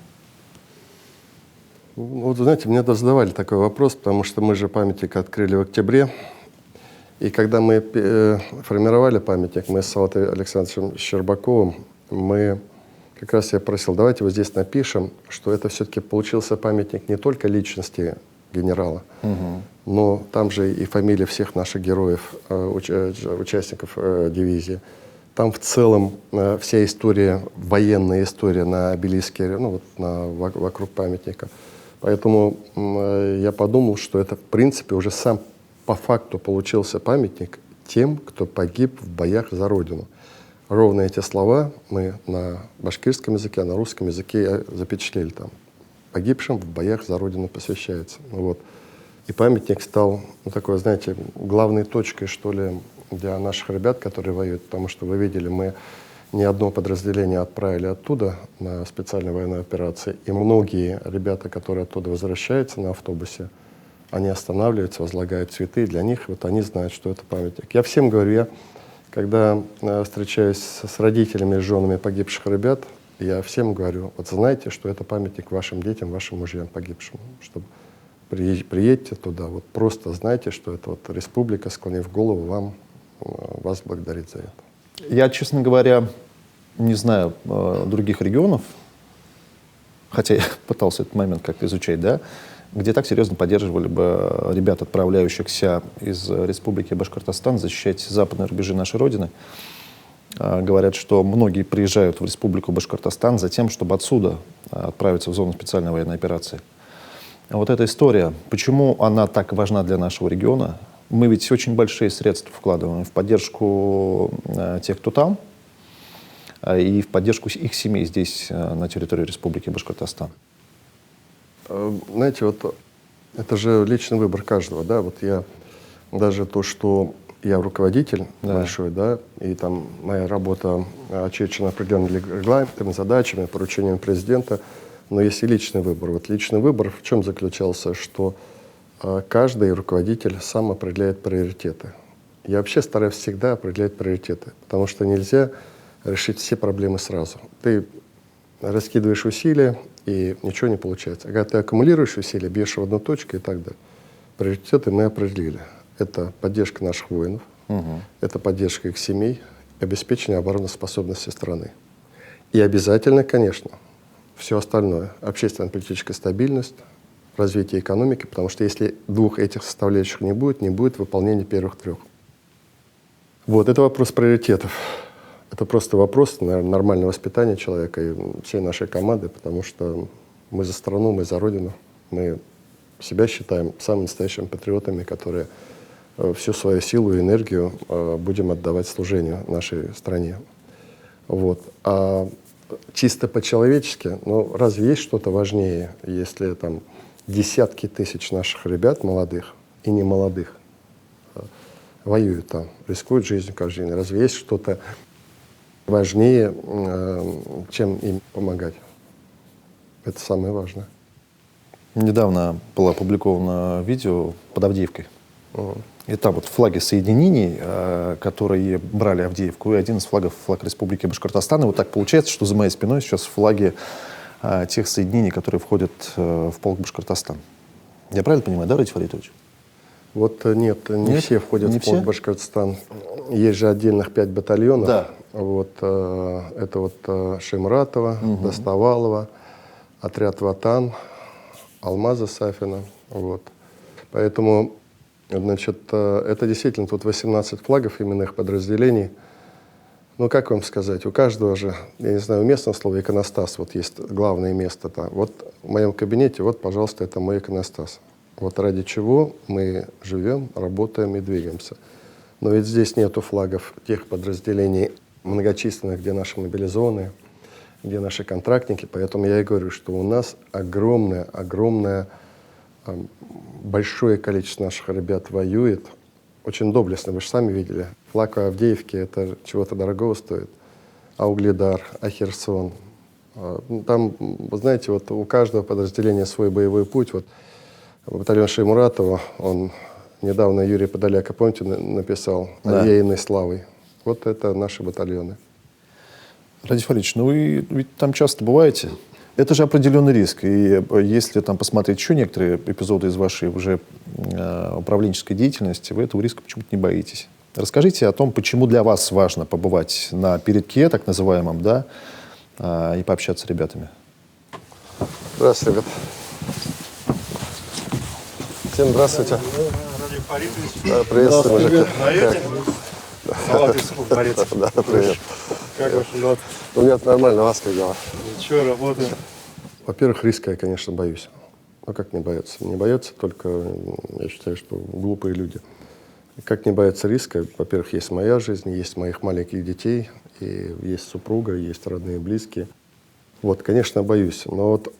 Вот, знаете, мне задавали такой вопрос, потому что мы же памятник открыли в октябре. И когда мы формировали памятник, мы с Салатой Александровичем Щербаковым, мы как раз я просил, давайте вот здесь напишем, что это все-таки получился памятник не только личности генерала, но там же и фамилии всех наших героев, участников дивизии. Там в целом вся история, военная история на обелиске, ну, вот вокруг памятника. Поэтому я подумал, что это в принципе уже сам по факту получился памятник тем, кто погиб в боях за Родину. Ровно эти слова мы на башкирском языке, на русском языке запечатлели там. Погибшим в боях за Родину посвящается. Вот. И памятник стал, ну, такой, знаете, главной точкой, что ли, для наших ребят, которые воюют. Потому что вы видели, мы не одно подразделение отправили оттуда на специальную военную операцию. И многие ребята, которые оттуда возвращаются на автобусе, они останавливаются, возлагают цветы. Для них вот они знают, что это памятник. Я всем говорю, когда встречаюсь с родителями, с женами погибших ребят, я всем говорю, вот знайте, что это памятник вашим детям, вашим мужьям погибшим. Чтобы приедьте туда, вот просто знайте, что это вот республика, склонив голову, вас благодарит за это. Я, честно говоря, не знаю других регионов, хотя я пытался этот момент как-то изучать, да, где так серьезно поддерживали бы ребят, отправляющихся из Республики Башкортостан защищать западные рубежи нашей Родины. Говорят, что многие приезжают в Республику Башкортостан за тем, чтобы отсюда отправиться в зону специальной военной операции. А вот эта история, почему она так важна для нашего региона? Мы ведь очень большие средства вкладываем в поддержку тех, кто там, и в поддержку их семей здесь, на территории Республики Башкортостан. Знаете, вот это же личный выбор каждого, да, вот я даже то, что я руководитель большой, да, и там моя работа очерчена определенными регламентами, задачами, поручениями президента, но есть и личный выбор. Вот личный выбор в чем заключался, что каждый руководитель сам определяет приоритеты. Я вообще стараюсь всегда определять приоритеты, потому что нельзя решить все проблемы сразу. Ты раскидываешь усилия, и ничего не получается. А когда ты аккумулируешь усилия, бьешь в одну точку и так далее. Приоритеты мы определили. Это поддержка наших воинов, это поддержка их семей, обеспечение обороноспособности страны. И обязательно, конечно, все остальное. Общественно-политическая стабильность, развитие экономики, потому что если двух этих составляющих не будет выполнения первых трех. Вот, это вопрос приоритетов. Это просто вопрос, наверное, нормального воспитания человека и всей нашей команды, потому что мы за страну, мы за Родину, мы себя считаем самыми настоящими патриотами, которые всю свою силу и энергию будем отдавать служению нашей стране. Вот. А чисто по-человечески, ну, разве есть что-то важнее, если там десятки тысяч наших ребят, молодых и немолодых, воюют там, рискуют жизнью каждый день? Разве есть что-то важнее, чем им помогать? Это самое важное. Недавно было опубликовано видео под Авдеевкой. И там вот флаги соединений, которые брали Авдеевку, и один из флагов — флаг Республики Башкортостан. И вот так получается, что за моей спиной сейчас флаги тех соединений, которые входят в полк Башкортостан. Я правильно понимаю, да, Радий Фаритович? Вот нет, не Нет? все входят Не в полк все? Башкортостан. Есть же отдельных 5 батальонов. Да. Вот, это вот Шеймуратова, Доставалова, отряд Ватан, Алмаза Сафина. Вот. Поэтому, значит, это действительно тут 18 флагов именных подразделений. Ну, как вам сказать, у каждого же, я не знаю, уместно слово иконостас, вот есть главное место там. Вот в моем кабинете, вот, пожалуйста, это мой иконостас. Вот ради чего мы живем, работаем и двигаемся. Но ведь здесь нету флагов тех подразделений многочисленных, где наши мобилизованные, где наши контрактники. Поэтому я и говорю, что у нас огромное большое количество наших ребят воюет. Очень доблестно, вы же сами видели. Флаг в Авдеевке, это чего-то дорогого стоит. А Угледар, а Херсон. Там, вы знаете, вот у каждого подразделения свой боевой путь. Вот батальон Шеймуратова, он недавно Юрий Подоляка, помните, написал «Овеянной славой». Вот это наши батальоны. Радий Фаритович, ну вы ведь там часто бываете. Это же определенный риск. И если там посмотреть еще некоторые эпизоды из вашей уже управленческой деятельности, вы этого риска почему-то не боитесь. Расскажите о том, почему для вас важно побывать на передке, так называемом, да, и пообщаться с ребятами. Здравствуйте, ребят. Всем здравствуйте. Приветствую, мужики. Салат Юсупов, борец. Да, привет. Как ваш лед? У меня нормально, у вас как дела? Ничего, работаем. Во-первых, риска я, конечно, боюсь. Ну, как не бояться? Не боятся только, я считаю, что глупые люди. Как не бояться риска? Во-первых, есть моя жизнь, есть моих маленьких детей, и есть супруга, есть родные, близкие. Вот, конечно, боюсь. Но вот,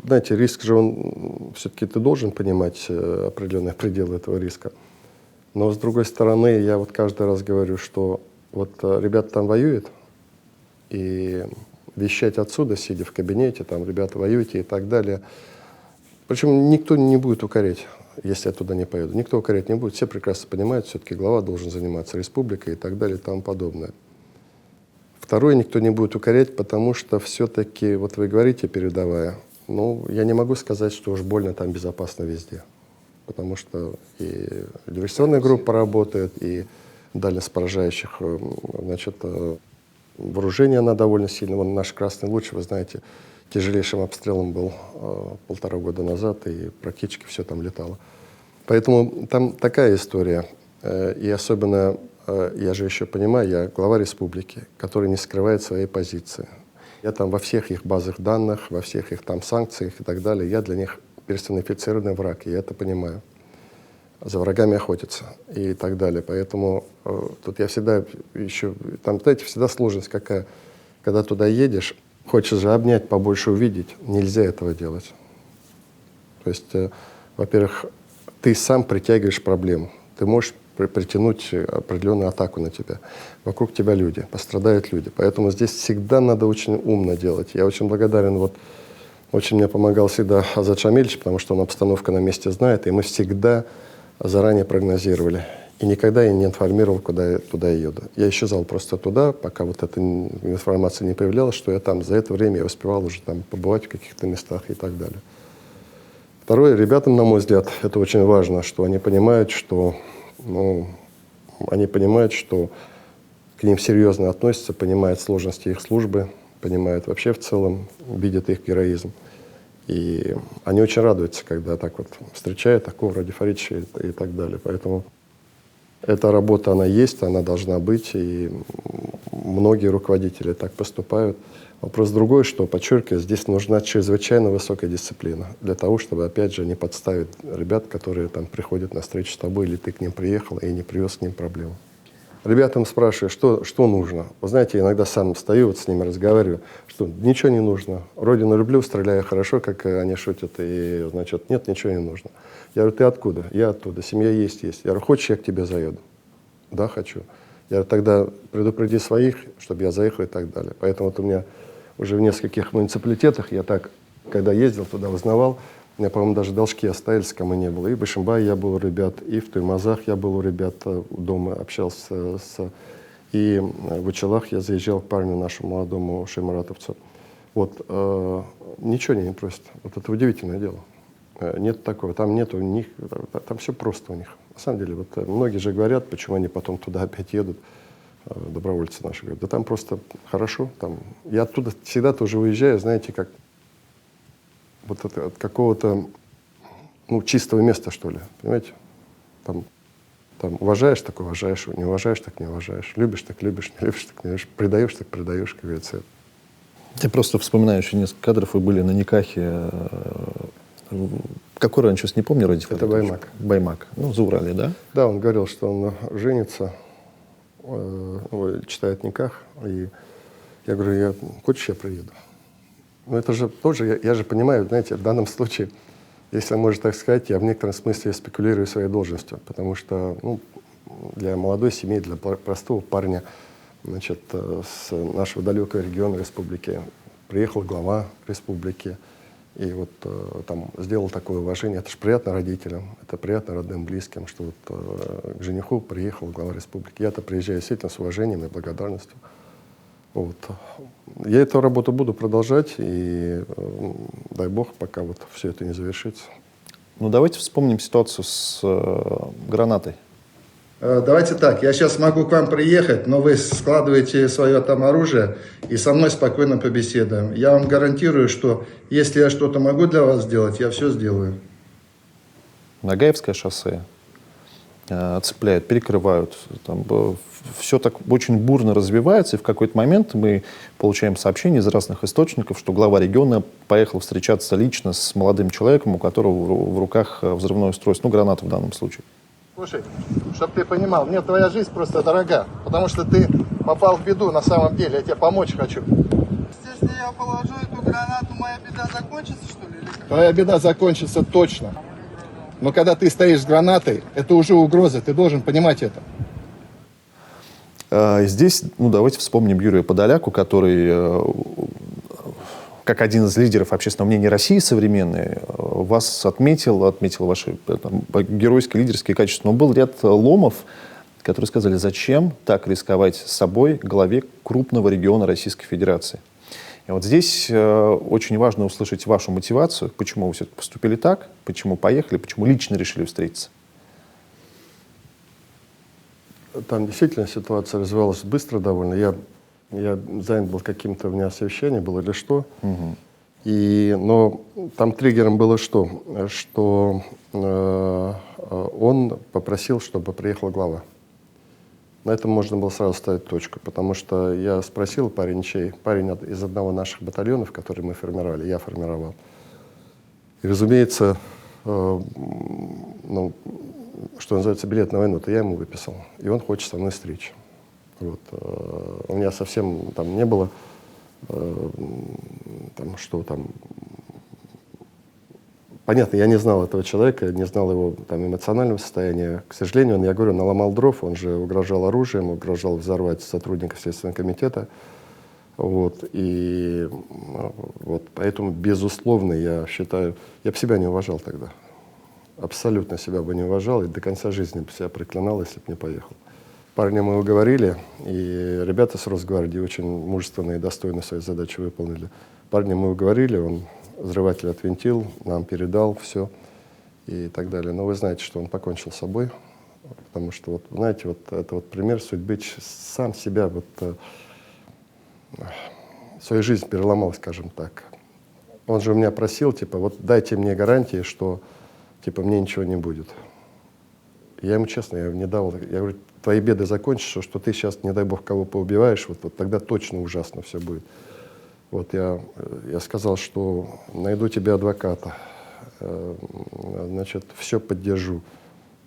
знаете, риск же, он все-таки ты должен понимать определенные пределы этого риска. Но, с другой стороны, я вот каждый раз говорю, что вот ребята там воюют, и вещать отсюда, сидя в кабинете, там, ребята, воюйте и так далее. Причем никто не будет укорять, если я туда не поеду. Никто укорять не будет. Все прекрасно понимают, все-таки глава должен заниматься республикой и так далее и тому подобное. Второе, никто не будет укорять, потому что все-таки, вот вы говорите, передовая, ну, я не могу сказать, что уж больно там безопасно везде. Потому что и диверсионная группа работает, и дальность поражающих, значит, вооружение она довольно сильно. Вон наш Красный Луч, вы знаете, тяжелейшим обстрелом был 1,5 года назад, и практически все там летало. Поэтому там такая история. И особенно, я же еще понимаю, я глава республики, который не скрывает своей позиции. Я там во всех их базах данных, во всех их там санкциях и так далее, я для них персонифицированный враг, и я это понимаю. За врагами охотятся и так далее. Поэтому тут я всегда еще... Там, знаете, всегда сложность какая. Когда туда едешь, хочешь же обнять, побольше увидеть. Нельзя этого делать. То есть, во-первых, ты сам притягиваешь проблему. Ты можешь притянуть определенную атаку на тебя. Вокруг тебя люди, пострадают люди. Поэтому здесь всегда надо очень умно делать. Я очень благодарен, вот, очень мне помогал всегда Азат Шамильевич, потому что он обстановку на месте знает, и мы всегда заранее прогнозировали. И никогда я не информировал, куда я туда еду. Я исчезал просто туда, пока вот эта информация не появлялась, что я там. За это время я успевал уже там побывать в каких-то местах и так далее. Второе, ребятам, на мой взгляд, это очень важно, что они понимают, что, ну, они понимают, что к ним серьезно относятся, понимают сложности их службы, понимают вообще в целом, видят их героизм. И они очень радуются, когда так вот встречают такого Радия Фаритовича и так далее. Поэтому эта работа, она есть, она должна быть, и многие руководители так поступают. Вопрос другой, что, подчеркиваю, здесь нужна чрезвычайно высокая дисциплина для того, чтобы, опять же, не подставить ребят, которые там приходят на встречу с тобой, или ты к ним приехал и не привез к ним проблему. Ребятам спрашиваю, что нужно. Вы знаете, иногда сам стою, вот с ними разговариваю, что ничего не нужно. Родину люблю, стреляю хорошо, как они шутят, и, значит, нет, ничего не нужно. Я говорю, ты откуда? Я оттуда, семья есть. Я говорю, хочешь, я к тебе заеду? Да, хочу. Я говорю, тогда предупреди своих, чтобы я заехал и так далее. Поэтому вот у меня уже в нескольких муниципалитетах, я так, когда ездил туда, узнавал, у меня, по-моему, даже должки остались, кому не было. И в Ишимбае я был у ребят, и в Туймазах я был у ребят дома, общался и в Учелах я заезжал к парню нашему молодому шеймуратовцу. Вот, ничего они не просят. Вот это удивительное дело. Нет такого. Там нету них, там все просто у них. На самом деле, вот многие же говорят, почему они потом туда опять едут, добровольцы наши. Говорят, да там просто хорошо. Там. Я оттуда всегда тоже уезжаю, знаете, как вот от какого-то чистого места, что ли. Понимаете? Там уважаешь, так уважаешь, не уважаешь, так не уважаешь. Любишь, так любишь, не любишь, так не любишь. Предаешь, так предаешь, как говорится. Я просто вспоминаю еще несколько кадров. Вы были на никахе. Какой район, сейчас не помню, родитель. Это Баймак. Баймак. Ну, Зауралье, да? Да, он говорил, что он женится, читает никах. И я говорю, хочешь, я приеду? Ну, это же тоже, я же понимаю, знаете, в данном случае, если можно так сказать, я в некотором смысле спекулирую своей должностью, потому что для молодой семьи, для простого парня, значит, с нашего далекого региона республики приехал глава республики и вот там сделал такое уважение. Это же приятно родителям, это приятно родным, близким, что вот к жениху приехал глава республики. Я-то приезжаю действительно с уважением и благодарностью. Вот. Я эту работу буду продолжать, и дай бог, пока вот все это не завершится. Ну, давайте вспомним ситуацию с гранатой. Давайте так, я сейчас могу к вам приехать, но вы складываете свое там оружие и со мной спокойно побеседуем. Я вам гарантирую, что если я что-то могу для вас сделать, я все сделаю. Нагаевское шоссе цепляют, перекрывают. Там, все так очень бурно развивается, и в какой-то момент мы получаем сообщения из разных источников, что глава региона поехал встречаться лично с молодым человеком, у которого в руках взрывное устройство, граната в данном случае. Слушай, чтобы ты понимал, мне твоя жизнь просто дорога, потому что ты попал в беду на самом деле, я тебе помочь хочу. Если я положу эту гранату, моя беда закончится, что ли? Твоя беда закончится точно. Но когда ты стоишь с гранатой, это уже угроза, ты должен понимать это. Здесь, давайте вспомним Юрия Подоляку, который, как один из лидеров общественного мнения России современной, вас отметил ваши геройские лидерские качества. Но был ряд ломов, которые сказали, зачем так рисковать собой главе крупного региона Российской Федерации. И вот здесь очень важно услышать вашу мотивацию, почему вы все-таки поступили так, почему поехали, почему лично решили встретиться. Там действительно ситуация развивалась быстро довольно. Я занят был каким-то, у меня освещение было или что. Угу. Но там триггером было что? Что он попросил, чтобы приехала глава. На этом можно было сразу ставить точку, потому что я спросил парень из одного наших батальонов, который мы формировали, я формировал. И, разумеется, что называется, билет на войну, то я ему выписал. И он хочет со мной встречи. Вот. У меня совсем там не было, понятно, я не знал этого человека, не знал его там эмоционального состояния. К сожалению, я говорю, наломал дров, он же угрожал оружием, угрожал взорвать сотрудника Следственного комитета. Вот. И поэтому, безусловно, я считаю, я бы себя не уважал тогда. Абсолютно себя бы не уважал и до конца жизни бы себя проклинал, если бы не поехал. Парня мы уговорили, и ребята с Росгвардии очень мужественно и достойно свою задачу выполнили. Парня мы уговорили, он взрыватель отвинтил, нам передал все и так далее. Но вы знаете, что он покончил с собой, потому что, знаете, это пример судьбы, сам себя, свою жизнь переломал, скажем так. Он же у меня просил, дайте мне гарантии, что мне ничего не будет. Я ему честно, я не дал. Я говорю, твои беды закончатся, что ты сейчас, не дай бог, кого поубиваешь, тогда точно ужасно все будет. Я сказал, что найду тебе адвоката, все поддержу,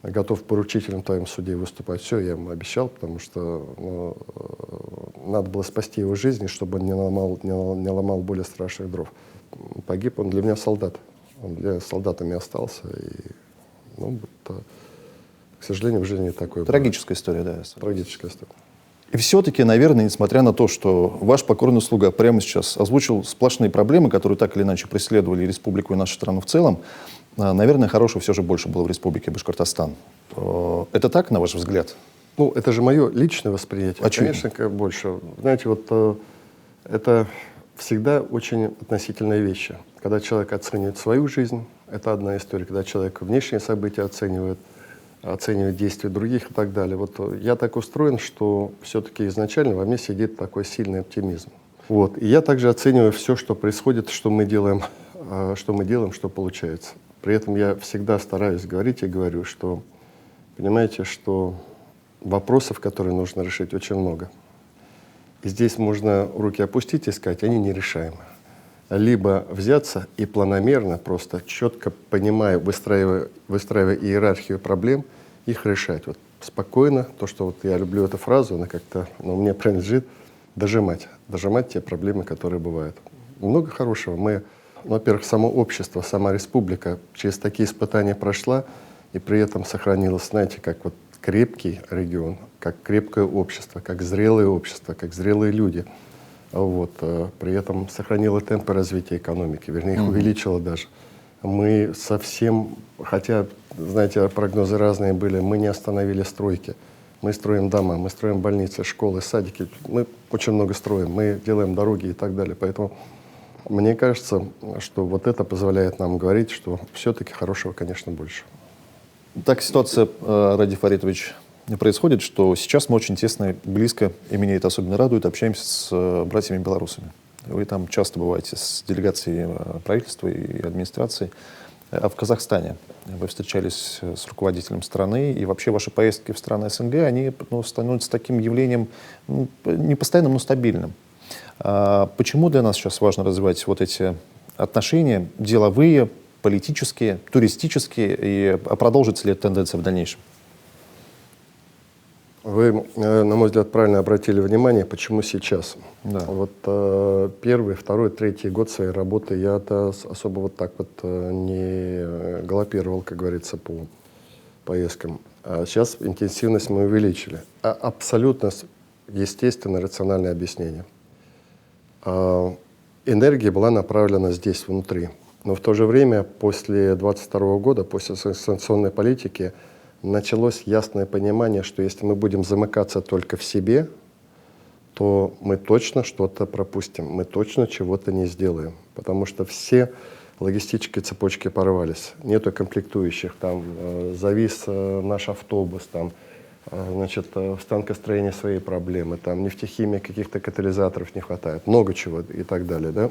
готов поручителем в твоем суде выступать. Все, я ему обещал, потому что надо было спасти его жизнь, чтобы он не ломал более страшных дров. Погиб он для меня солдат. Он для солдатами остался. И, к сожалению, в жизни такое. Трагическая история, да. Трагическая история. И все-таки, наверное, несмотря на то, что ваш покорный слуга прямо сейчас озвучил сплошные проблемы, которые так или иначе преследовали республику и нашу страну в целом, наверное, хорошего все же больше было в республике Башкортостан. Это так, на ваш взгляд? Это же мое личное восприятие. Очевидно. Конечно, больше. Знаете, это всегда очень относительные вещи. Когда человек оценивает свою жизнь, это одна история. Когда человек внешние события оценивает действия других и так далее. Вот я так устроен, что все-таки изначально во мне сидит такой сильный оптимизм. Вот. И я также оцениваю все, что происходит, что мы делаем, что получается. При этом я всегда стараюсь говорить и говорю, что, понимаете, что вопросов, которые нужно решить, очень много. И здесь можно руки опустить и сказать, они нерешаемы. Либо взяться и планомерно, просто четко понимая, выстраивая иерархию проблем, их решать. Вот спокойно, то, что вот я люблю эту фразу, она как-то мне принадлежит, дожимать те проблемы, которые бывают. Много хорошего. Во-первых, само общество, сама республика через такие испытания прошла, и при этом сохранилось, знаете, как вот крепкий регион, как крепкое общество, как зрелые люди. Вот. При этом сохранила темпы развития экономики, вернее, их увеличила даже. Мы совсем, хотя, знаете, прогнозы разные были, мы не остановили стройки. Мы строим дома, мы строим больницы, школы, садики. Мы очень много строим, мы делаем дороги и так далее. Поэтому мне кажется, что вот это позволяет нам говорить, что все-таки хорошего, конечно, больше. Так ситуация, Ради Фаритович, происходит, что сейчас мы очень тесно, близко, и меня это особенно радует, общаемся с братьями-белорусами. Вы там часто бываете с делегацией правительства и администрации. А в Казахстане вы встречались с руководителем страны, и вообще ваши поездки в страны СНГ, они становятся таким явлением не постоянным, но стабильным. Почему для нас сейчас важно развивать вот эти отношения деловые, политические, туристические, и продолжится ли эта тенденция в дальнейшем? Вы, на мой взгляд, правильно обратили внимание, почему сейчас. Да. Вот первый, второй, третий год своей работы я-то особо вот так вот не галопировал, как говорится, по поездкам. А сейчас интенсивность мы увеличили. Абсолютно естественно рациональное объяснение. Энергия была направлена здесь, внутри. Но в то же время, после 22 года, после санкционной политики, началось ясное понимание, что если мы будем замыкаться только в себе, то мы точно что-то пропустим, мы точно чего-то не сделаем. Потому что все логистические цепочки порвались, нету комплектующих, там завис наш автобус, там, значит, в станкостроении свои проблемы, там нефтехимии каких-то катализаторов не хватает, много чего и так далее, да?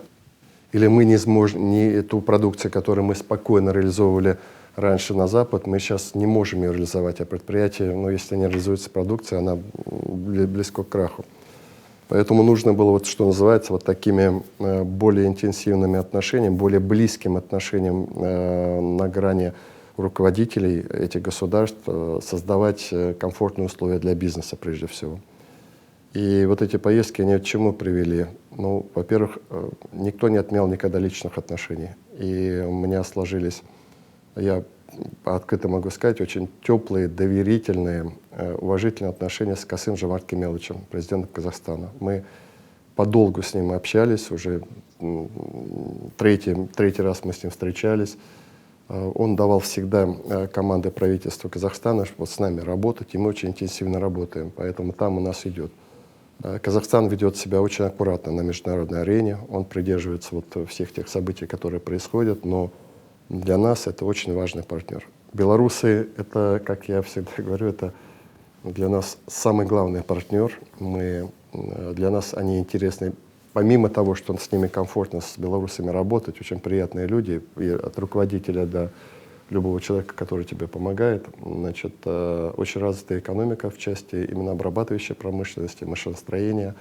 Или мы не сможем, ту продукцию, которую мы спокойно реализовывали раньше на Запад, мы сейчас не можем ее реализовать, а предприятие, если не реализуется продукция, она близко к краху. Поэтому нужно было, вот, что называется, вот такими более интенсивными отношениями, более близким отношением на грани руководителей этих государств создавать комфортные условия для бизнеса прежде всего. И вот эти поездки, они к чему привели? Во-первых, никто не отменял никогда личных отношений. И у меня сложились, я открыто могу сказать, очень теплые, доверительные, уважительные отношения с Касым-Жомарт Кемеловичем, президентом Казахстана. Мы подолгу с ним общались, уже третий раз мы с ним встречались. Он давал всегда команды правительства Казахстана вот с нами работать, и мы очень интенсивно работаем, поэтому там у нас идет. Казахстан ведет себя очень аккуратно на международной арене, он придерживается вот всех тех событий, которые происходят, но для нас это очень важный партнер. Белорусы, это, как я всегда говорю, это для нас самый главный партнер. Для нас они интересны. Помимо того, что с ними комфортно с белорусами работать, очень приятные люди, и от руководителя до любого человека, который тебе помогает. Значит, очень развитая экономика в части именно обрабатывающей промышленности, машиностроения,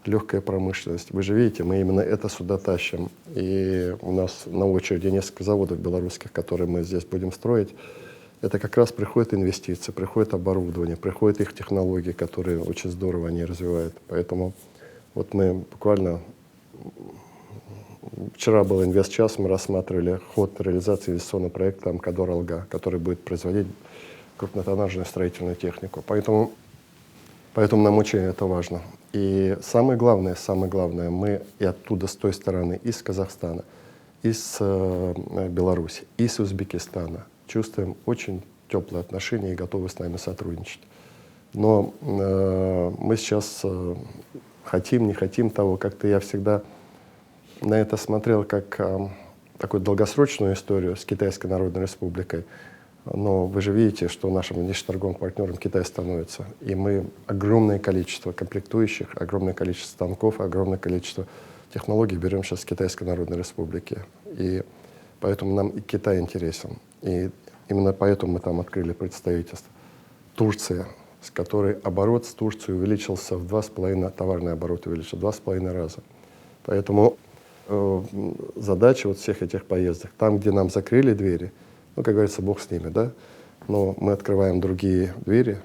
легкая промышленность. Вы же видите, мы именно это сюда тащим. И у нас на очереди несколько заводов белорусских, которые мы здесь будем строить. Это как раз приходят инвестиции, приходит оборудование, приходят их технологии, которые очень здорово они развивают. Поэтому вот мы буквально вчера был инвестчас, мы рассматривали ход реализации инвестиционного проекта «Амкадор-Алга», который будет производить крупнотоннажную строительную технику. Поэтому нам очень это важно. И самое главное, мы и оттуда, с той стороны, из Казахстана, из Беларуси, из Узбекистана чувствуем очень теплые отношения и готовы с нами сотрудничать. Но мы сейчас хотим, не хотим того, как-то я всегда на это смотрел как такую долгосрочную историю с Китайской Народной Республикой. Но вы же видите, что нашим внешнеторговым партнером Китай становится. И мы огромное количество комплектующих, огромное количество станков, огромное количество технологий берем сейчас с Китайской Народной Республики. И поэтому нам и Китай интересен. И именно поэтому мы там открыли представительство. Турция, с которой оборот с Турцией увеличился в 2,5, товарный оборот увеличился в 2,5 раза. Поэтому задача вот всех этих поездок, там, где нам закрыли двери, ну, как говорится, Бог с ними, да, но мы открываем другие двери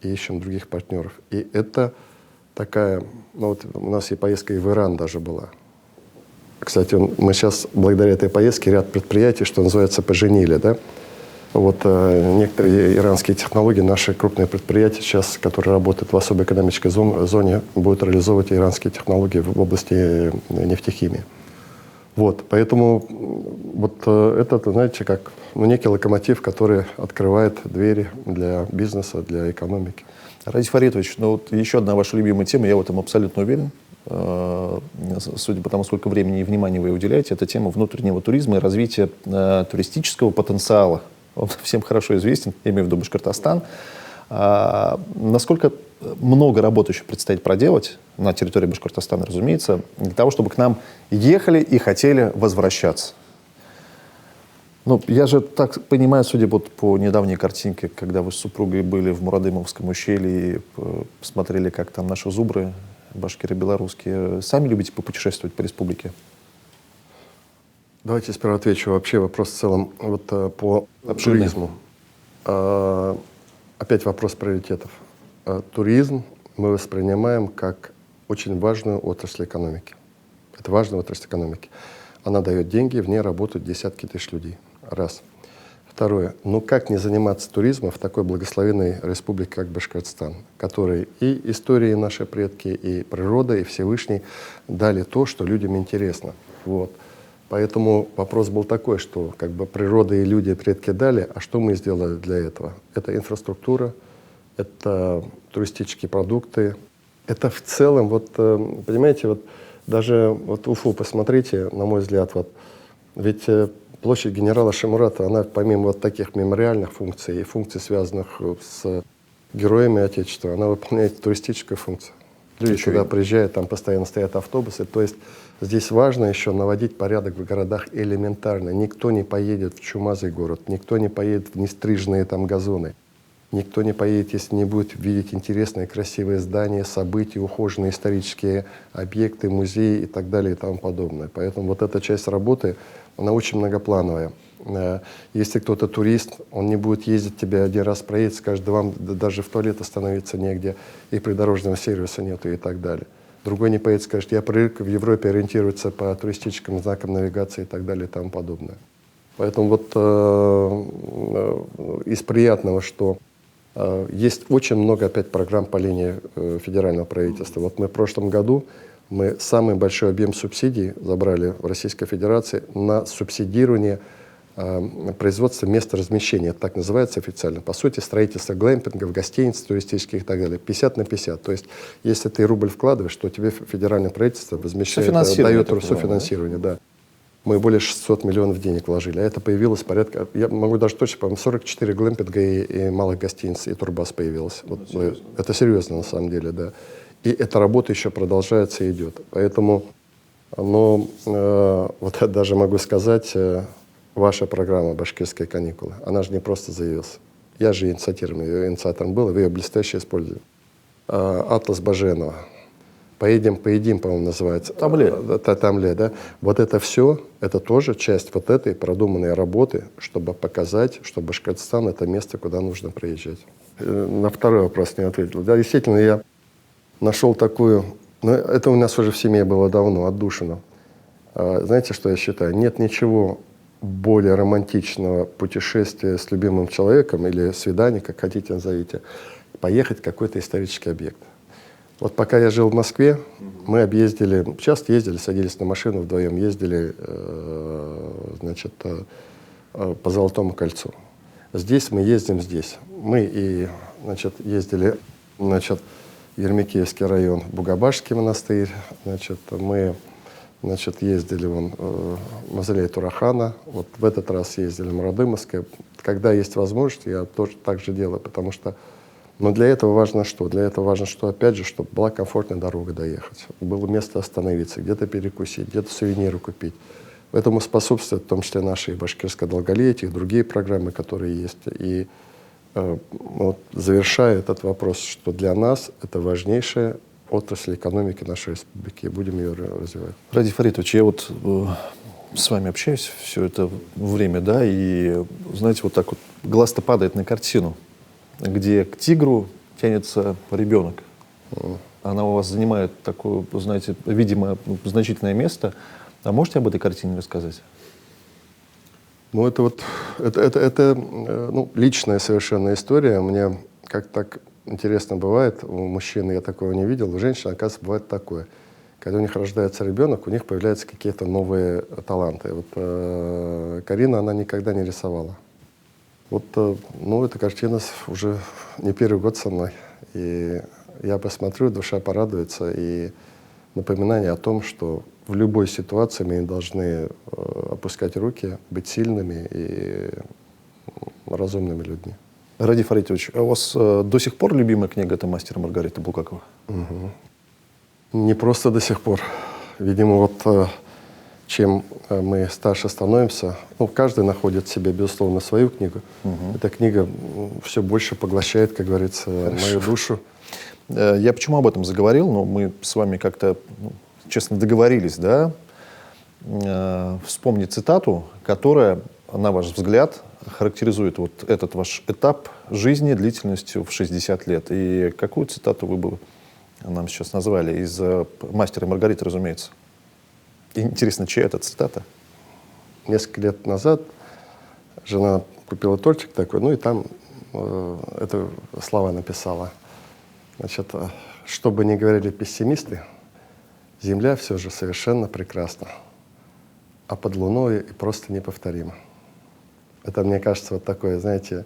и ищем других партнеров. И это такая, ну, вот у нас и поездка и в Иран даже была. Кстати, мы сейчас, благодаря этой поездке, ряд предприятий, что называется, поженили, да. Вот некоторые иранские технологии, наши крупные предприятия сейчас, которые работают в особой экономической зоне, будут реализовывать иранские технологии в области нефтехимии. Вот, поэтому вот это, знаете, как некий локомотив, который открывает двери для бизнеса, для экономики. Раис Фаритович, ну вот еще одна ваша любимая тема, я в этом абсолютно уверен, судя по тому, сколько времени и внимания вы уделяете, это тема внутреннего туризма и развития туристического потенциала. Он всем хорошо известен, я имею в виду Башкортостан. Насколько много работы еще предстоит проделать на территории Башкортостана, разумеется, для того, чтобы к нам ехали и хотели возвращаться? Ну, я же так понимаю, судя вот по недавней картинке, когда вы с супругой были в Мурадымовском ущелье и посмотрели, как там наши зубры, башкиры белорусские, сами любите попутешествовать по республике? Давайте сперва отвечу вообще вопрос в целом вот, по туризму. Опять вопрос приоритетов. Туризм мы воспринимаем как очень важную отрасль экономики. Это важная отрасль экономики. Она дает деньги, в ней работают десятки тысяч людей. Раз. Второе. Ну как не заниматься туризмом в такой благословенной республике, как Башкортостан, которой и истории наши предки, и природа, и Всевышний дали то, что людям интересно. Вот. Поэтому вопрос был такой, что как бы природа и люди, предки дали, а что мы сделали для этого? Это инфраструктура, это туристические продукты, это в целом, вот, понимаете, вот даже вот Уфу посмотрите, на мой взгляд, вот, ведь площадь генерала Шаймурата, она помимо вот таких мемориальных функций и функций, связанных с героями Отечества, она выполняет туристическую функцию. Люди сюда приезжают, там постоянно стоят автобусы, то есть здесь важно еще наводить порядок в городах элементарно. Никто не поедет в чумазый город, никто не поедет в нестриженные там газоны, никто не поедет, если не будет видеть интересные, красивые здания, события, ухоженные исторические объекты, музеи и так далее и тому подобное. Поэтому вот эта часть работы, она очень многоплановая. Если кто-то турист, он не будет ездить, тебя один раз проедет, скажет, да вам даже в туалет остановиться негде, и придорожного сервиса нету и так далее. Другой не поедет, скажет, я привык в Европе ориентироваться по туристическим знакам навигации и так далее и тому подобное. Поэтому вот из приятного, что есть очень много опять программ по линии федерального правительства. Вот мы в прошлом году самый большой объем субсидий забрали в Российской Федерации на субсидирование производства мест размещения. Это так называется официально. По сути, строительство глэмпингов, гостиниц туристических и так далее. 50 на 50. То есть, если ты рубль вкладываешь, то тебе федеральное правительство возмещает, дает софинансирование. Да. Мы более 600 миллионов денег вложили. А это появилось порядка, я могу даже точно, по-моему, 44 глэмпинга и малых гостиниц, и турбаз появилось. Вот, это серьезно на самом деле, да. И эта работа еще продолжается и идет. Поэтому, вот я даже могу сказать, ваша программа «Башкирские каникулы», она же не просто заявилась. Я же инициатором был, вы ее блестяще использовали. «Атлас Баженова». «Поедим», по-моему, называется. Тамле, да. Вот это все, это тоже часть вот этой продуманной работы, чтобы показать, что Башкортостан — это место, куда нужно приезжать. На второй вопрос не ответил. Да, действительно, я нашел такую, но это у нас уже в семье было давно, отдушину. Знаете, что я считаю? Нет ничего более романтичного путешествия с любимым человеком или свидания, как хотите назовите, поехать в какой-то исторический объект. Вот пока я жил в Москве, мы объездили, часто ездили, садились на машину вдвоем, ездили, значит, по Золотому кольцу. Здесь мы ездим здесь. Мы и, значит, ездили, значит, в Ермекеевский район, Бугабашский монастырь, значит, мы Значит, ездили в мавзолей Турахана, вот в этот раз ездили в Мурадымовское. Когда есть возможность, я тоже так же делаю, потому что, но для этого важно что? Для этого важно, что, опять же, чтобы была комфортная дорога доехать, было место остановиться, где-то перекусить, где-то сувениры купить. Этому способствует в том числе наши башкирское долголетие, и другие программы, которые есть. И вот, завершая этот вопрос, что для нас это важнейшая отрасль экономики нашей республики, и будем ее развивать. Ради Фаритович, я вот с вами общаюсь все это время, да, и, знаете, вот так вот глаз-то падает на картину, где к тигру тянется ребенок. Она у вас занимает такое, знаете, видимо, значительное место. А можете об этой картине рассказать? Ну, это вот, ну, личная совершенно история. Мне как так интересно бывает, у мужчин я такого не видел, у женщин, оказывается, бывает такое. Когда у них рождается ребенок, у них появляются какие-то новые таланты. Вот Карина, она никогда не рисовала. Вот, ну, эта картина уже не первый год со мной. И я посмотрю, душа порадуется, и напоминание о том, что в любой ситуации мы должны опускать руки, быть сильными и разумными людьми. Ради Фаритович, а у вас до сих пор любимая книга — это «Мастер и Маргарита» Булгакова? Угу. Не просто до сих пор. Видимо, вот чем мы старше становимся, ну, каждый находит в себе, безусловно, свою книгу. Эта книга все больше поглощает, как говорится, мою душу. Я почему об этом заговорил? Ну, мы с вами как-то, честно, договорились, да, вспомнить цитату, которая, на ваш взгляд, характеризует вот этот ваш этап жизни длительностью в 60 лет. И какую цитату вы бы нам сейчас назвали? Из «Мастера и Маргариты», разумеется. И интересно, чья это цитата? Несколько лет назад жена купила тортик такой, ну и там это слова написала. Значит, что бы ни говорили пессимисты, Земля все же совершенно прекрасна, а под Луной и просто неповторима. Это, мне кажется, вот такое, знаете,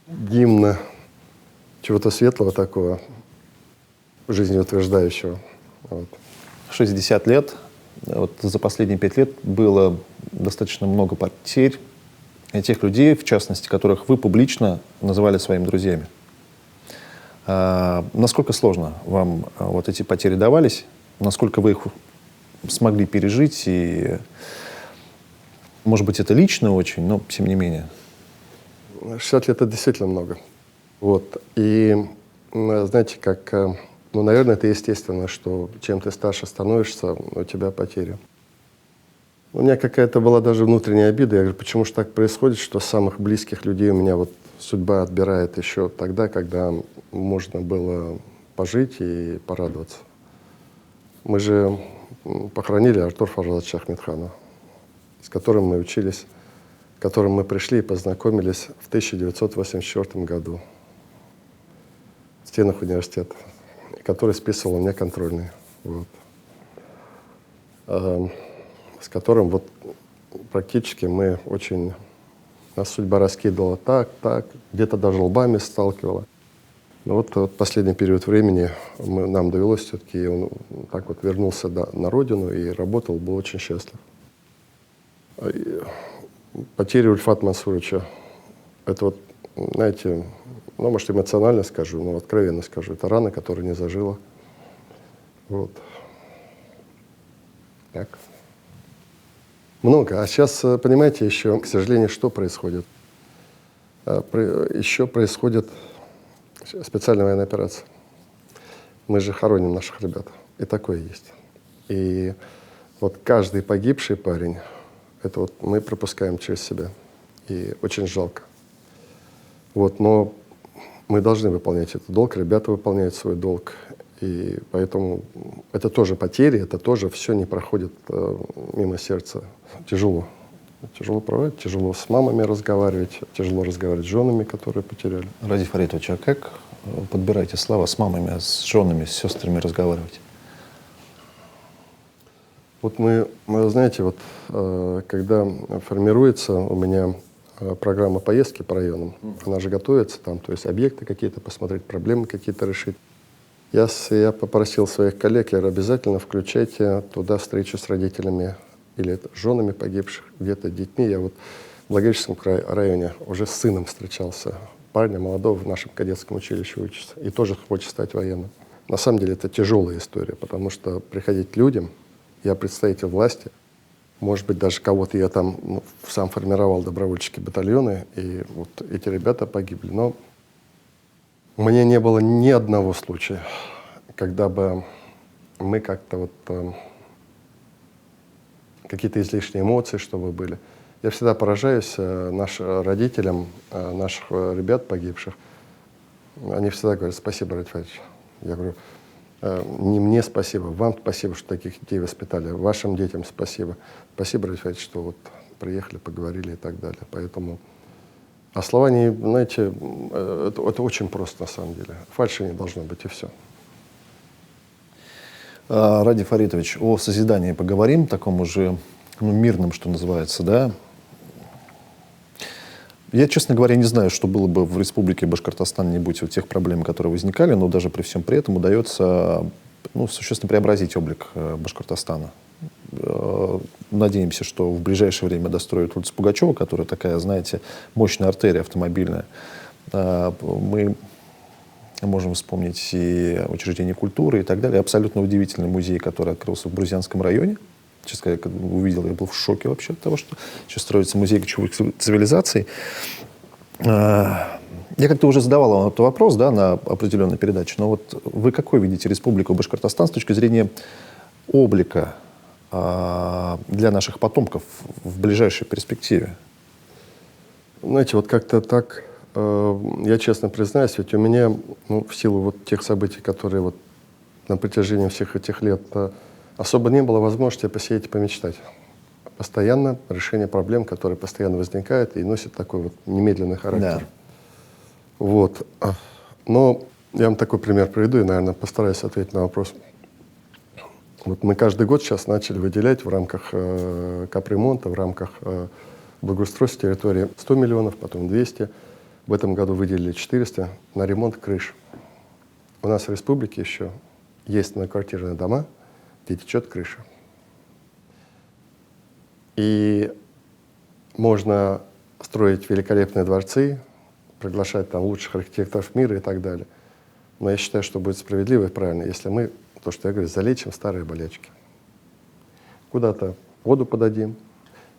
гимн чего-то светлого такого, жизнеутверждающего. Вот. 60 лет. Вот за последние 5 лет было достаточно много потерь. И тех людей, в частности, которых вы публично называли своими друзьями. Насколько сложно вам вот эти потери давались? Насколько вы их смогли пережить? И, может быть, это лично очень, но тем не менее. 60 лет — это действительно много. Вот. И, знаете, как, ну, наверное, это естественно, что чем ты старше становишься, у тебя потери. У меня какая-то была даже внутренняя обида. Я говорю, почему же так происходит, что самых близких людей у меня вот судьба отбирает еще тогда, когда можно было пожить и порадоваться. Мы же похоронили Артура Фаржадовича Ахмедханова, с которым мы учились, с которым мы пришли и познакомились в 1984 году в стенах университета, который списывал у меня контрольные. Вот. С которым вот практически мы очень... Нас судьба раскидывала так, где-то даже лбами сталкивала. Но вот последний период времени нам довелось все-таки, он так вот вернулся на родину и работал, был очень счастлив. Потеря Ульфата Мансуровича, это вот, знаете, ну, может, эмоционально скажу, но откровенно скажу, это рана, которая не зажила. Вот. Так. Много. А сейчас, понимаете, еще, к сожалению, что происходит? Еще происходит специальная военная операция. Мы же хороним наших ребят. И такое есть. И вот каждый погибший парень, это вот мы пропускаем через себя. И очень жалко. Вот, но мы должны выполнять этот долг, ребята выполняют свой долг. И поэтому это тоже потери, это тоже все не проходит мимо сердца. Тяжело. Тяжело проводить, тяжело с мамами разговаривать, тяжело разговаривать с женами, которые потеряли. Ради Фаритовича, а как подбираете слова с мамами, с женами, с сестрами разговаривать? Вот мы, знаете, вот когда формируется у меня программа поездки по районам, она же готовится там, то есть объекты какие-то посмотреть, проблемы какие-то решить. Я попросил своих коллег, я говорю, обязательно включайте туда встречу с родителями или это, с женами погибших, где-то детьми. Я вот в Благовещенском районе уже с сыном встречался, парня молодого в нашем кадетском училище учится и тоже хочет стать военным. На самом деле это тяжелая история, потому что приходить к людям, я представитель власти, может быть, даже кого-то я там сам формировал добровольческие батальоны, и вот эти ребята погибли. Но мне не было ни одного случая, когда бы мы как-то вот какие-то излишние эмоции, чтобы были. Я всегда поражаюсь нашим родителям, наших ребят погибших. Они всегда говорят: спасибо, Радий Фаридович. Я говорю: не мне спасибо, вам спасибо, что таких детей воспитали, вашим детям спасибо. Спасибо, Радий Фаридович, что вот приехали, поговорили и так далее. Поэтому, а слова, не, знаете, это очень просто на самом деле. Фальши не должно быть, и все. Радий Фаритович, о созидании поговорим, таком уже мирном, что называется, да? Я, честно говоря, не знаю, что было бы в Республике Башкортостан, не будь тех проблем, которые возникали, но даже при всем при этом удается существенно преобразить облик Башкортостана. Надеемся, что в ближайшее время достроят улицу Пугачева, которая такая, знаете, мощная артерия автомобильная. Мы можем вспомнить и учреждение культуры и так далее. Абсолютно удивительный музей, который открылся в Брузянском районе. Честно говоря, когда увидел, я был в шоке вообще от того, что сейчас строится музей кочевых цивилизаций. Я как-то уже задавал вам этот вопрос, да, на определенной передаче, но вот вы какой видите Республику Башкортостан с точки зрения облика для наших потомков в ближайшей перспективе? Знаете, вот как-то так, я честно признаюсь, ведь у меня, в силу вот тех событий, которые вот на протяжении всех этих лет особо не было возможности посидеть и помечтать. Постоянно решение проблем, которые постоянно возникают и носят такой вот немедленный характер. Да. Вот. Но я вам такой пример приведу и, наверное, постараюсь ответить на вопрос. Вот мы каждый год сейчас начали выделять в рамках капремонта, в рамках благоустройства территории 100 миллионов, потом 200. В этом году выделили 400 на ремонт крыш. У нас в республике еще есть многоквартирные дома, где течет крыша. И можно строить великолепные дворцы, приглашать там лучших архитекторов мира и так далее. Но я считаю, что будет справедливо и правильно, если мы, то, что я говорю, залечим старые болячки. Куда-то воду подадим,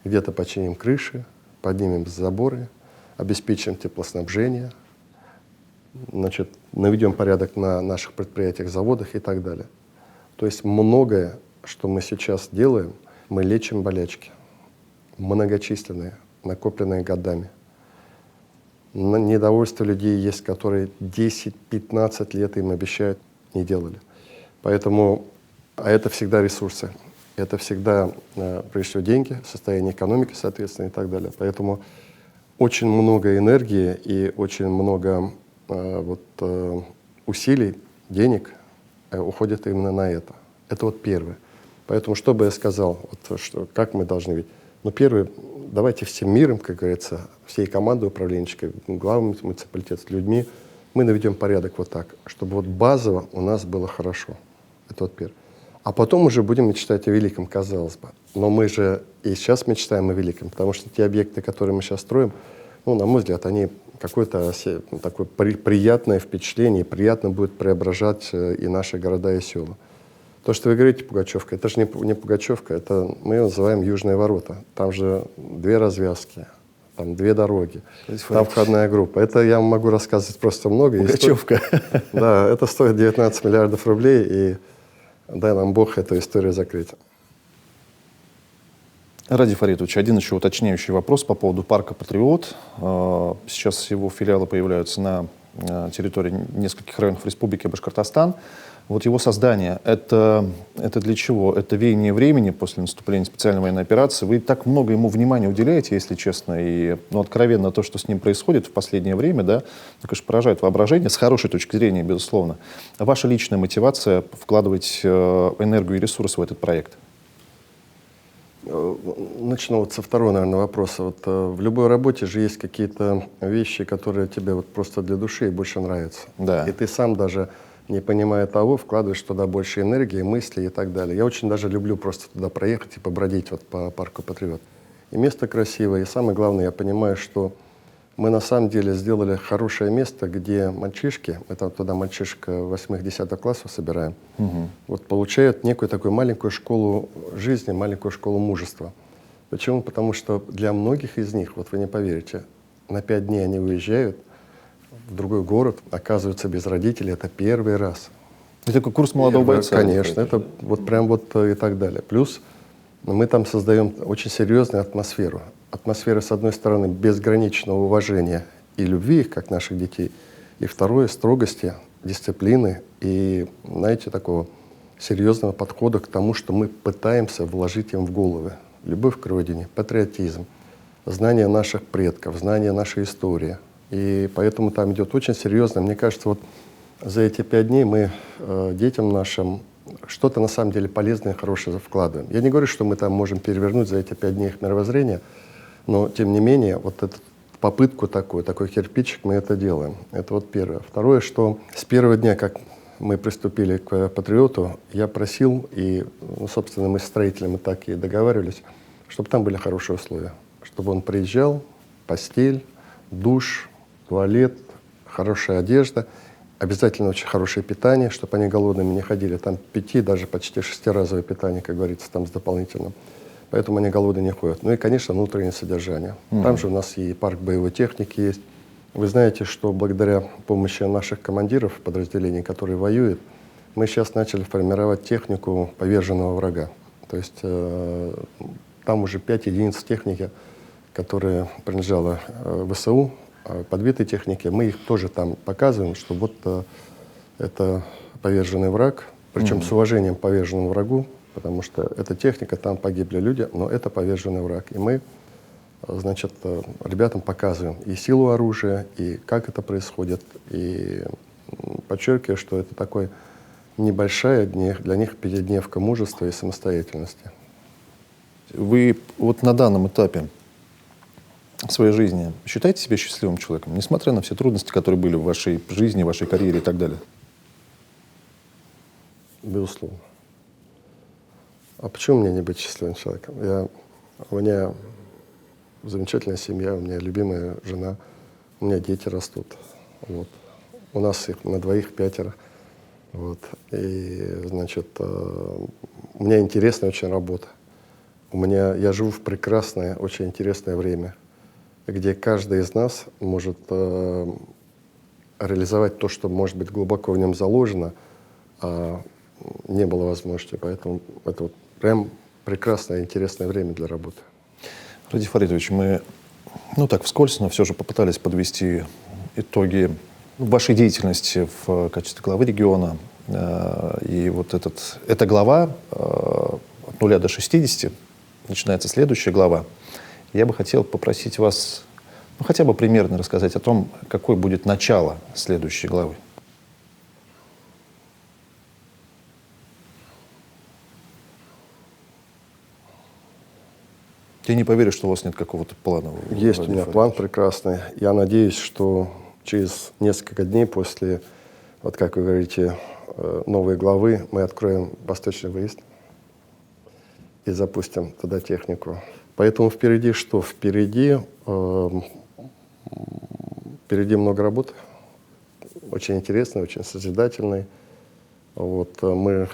где-то починим крыши, поднимем заборы, обеспечим теплоснабжение, значит, наведем порядок на наших предприятиях, заводах и так далее. То есть многое, что мы сейчас делаем, мы лечим болячки, многочисленные, накопленные годами. Недовольство людей есть, которые 10-15 лет им обещают, не делали. Поэтому, а это всегда ресурсы, это всегда, прежде всего, деньги, состояние экономики, соответственно, и так далее. Поэтому очень много энергии и очень много усилий, денег уходит именно на это. Это вот первое. Поэтому, что бы я сказал, как мы должны видеть? Первое, давайте всем миром, как говорится, всей командой управленческой, главным муниципалитетом, с людьми, мы наведем порядок вот так, чтобы вот базово у нас было хорошо. Это вот первое. А потом уже будем мечтать о великом, казалось бы. Но мы же и сейчас мечтаем о великом, потому что те объекты, которые мы сейчас строим, на мой взгляд, они какое-то такое приятное впечатление, приятно будет преображать и наши города и села. То, что вы говорите, Пугачевка, это же не Пугачевка, это мы ее называем Южные ворота. Там же 2 развязки, там 2 дороги, там входная группа. Это я могу рассказывать просто много. Пугачевка. Да, это стоит 19 миллиардов рублей, и дай нам Бог эту историю закрыть. Радий Фаритович, один еще уточняющий вопрос по поводу парка «Патриот». Сейчас его филиалы появляются на территории нескольких районов Республики Башкортостан. Вот его создание, это для чего? Это веяние времени после наступления специальной военной операции. Вы так много ему внимания уделяете, если честно, и откровенно то, что с ним происходит в последнее время, да, конечно, поражает воображение, с хорошей точки зрения, безусловно. А ваша личная мотивация вкладывать энергию и ресурсы в этот проект? Начну со второго, наверное, вопроса. В любой работе же есть какие-то вещи, которые тебе просто для души и больше нравятся. Да. И ты сам даже не понимая того, вкладываешь туда больше энергии, мыслей и так далее. Я очень даже люблю просто туда проехать и побродить вот по парку Патриот. И место красивое, и самое главное, я понимаю, что мы на самом деле сделали хорошее место, где мальчишки, это вот туда мальчишек 8-10 классов собираем, вот получают некую такую маленькую школу жизни, маленькую школу мужества. Почему? Потому что для многих из них, вот вы не поверите, на 5 дней они уезжают в другой город, оказываются без родителей, это первый раз. Это такой курс молодого бойца. Конечно, это вот прям вот и так далее. Плюс мы там создаем очень серьезную атмосферу. Атмосфера, с одной стороны, безграничного уважения и любви их, как наших детей, и второе, строгости, дисциплины и, знаете, такого серьезного подхода к тому, что мы пытаемся вложить им в головы. Любовь к родине, патриотизм, знание наших предков, знание нашей истории. И поэтому там идет очень серьезно. Мне кажется, вот за эти 5 дней мы детям нашим что-то на самом деле полезное и хорошее вкладываем. Я не говорю, что мы там можем перевернуть за эти 5 дней их мировоззрение, но тем не менее вот эту попытку такой кирпичик мы это делаем. Это вот первое. Второе, что с первого дня, как мы приступили к Патриоту, я просил, и, собственно, мы с строителями так и договаривались, чтобы там были хорошие условия. Чтобы он приезжал, постель, душ, туалет, хорошая одежда, обязательно очень хорошее питание, чтобы они голодными не ходили. Там 5, даже почти 6-разовое питание, как говорится, там с дополнительным. Поэтому они голодные не ходят. Ну и, конечно, внутреннее содержание. Там же у нас и парк боевой техники есть. Вы знаете, что благодаря помощи наших командиров подразделений, которые воюют, мы сейчас начали формировать технику поверженного врага. То есть там уже 5 единиц техники, которые принадлежала ВСУ, подбитой техники. Мы их тоже там показываем, что вот это поверженный враг, причем с уважением к поверженному врагу, потому что эта техника, там погибли люди, но это поверженный враг. И мы, значит, ребятам показываем и силу оружия, и как это происходит, и подчеркиваю, что это такой небольшая для них 5-дневка мужества и самостоятельности. Вы вот на данном этапе своей жизни считаете себя счастливым человеком, несмотря на все трудности, которые были в вашей жизни, в вашей карьере и так далее? Безусловно. А почему мне не быть счастливым человеком? У меня замечательная семья, у меня любимая жена, у меня дети растут. Вот. У нас их на 2 5. Вот. И, значит, у меня интересная очень работа. Я живу в прекрасное, очень интересное время, где каждый из нас может реализовать то, что, может быть, глубоко в нем заложено, а не было возможности. Поэтому это вот прям прекрасное, интересное время для работы. Радий Фаритович, мы, так вскользь, но все же попытались подвести итоги вашей деятельности в качестве главы региона. И вот эта глава от 0 до 60, начинается следующая глава. Я бы хотел попросить вас хотя бы примерно рассказать о том, какое будет начало следующей главы. Я не поверю, что у вас нет какого-то плана. Есть у меня план прекрасный. Я надеюсь, что через несколько дней после, вот как вы говорите, новой главы, мы откроем восточный выезд и запустим туда технику. Поэтому впереди что? Впереди много работы, очень интересной, очень созидательной. Вот, мы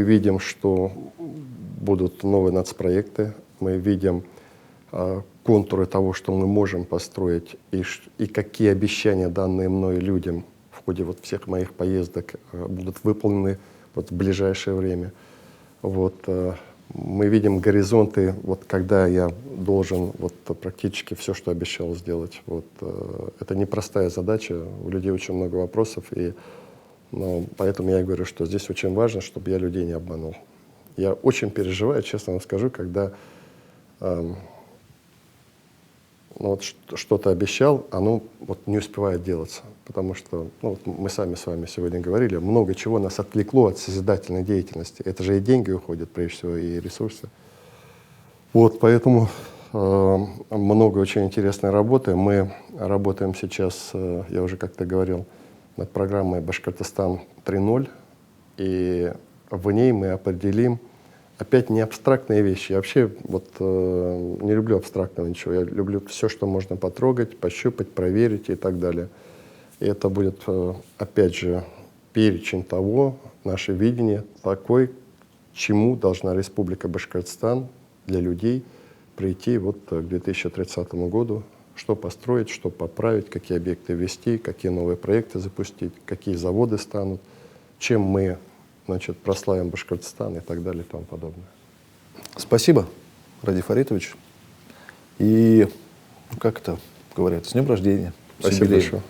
видим, что будут новые нацпроекты, мы видим контуры того, что мы можем построить, и какие обещания, данные мной людям в ходе вот всех моих поездок, будут выполнены вот в ближайшее время. Вот, мы видим горизонты, вот, когда я должен вот, практически все, что обещал сделать. Вот, это непростая задача, у людей очень много вопросов, поэтому я говорю, что здесь очень важно, чтобы я людей не обманул. Я очень переживаю, честно вам скажу, когда что-то обещал, оно вот не успевает делаться. Потому что мы сами с вами сегодня говорили, много чего нас отвлекло от созидательной деятельности. Это же и деньги уходят, прежде всего, и ресурсы. Вот, поэтому много очень интересной работы. Мы работаем сейчас, я уже как-то говорил, над программой «Башкортостан 3.0», и в ней мы определим опять не абстрактные вещи. Я вообще не люблю абстрактного ничего. Я люблю все, что можно потрогать, пощупать, проверить и так далее. И это будет, опять же, перечень того, наше видение такой, к чему должна Республика Башкортостан для людей прийти к 2030 году, что построить, что поправить, какие объекты ввести, какие новые проекты запустить, какие заводы станут, чем мы прославим Башкортостан и так далее и тому подобное. Спасибо, Ради Фаритович. И, как это говорят, с днем рождения. с Спасибо юбилеем. большое.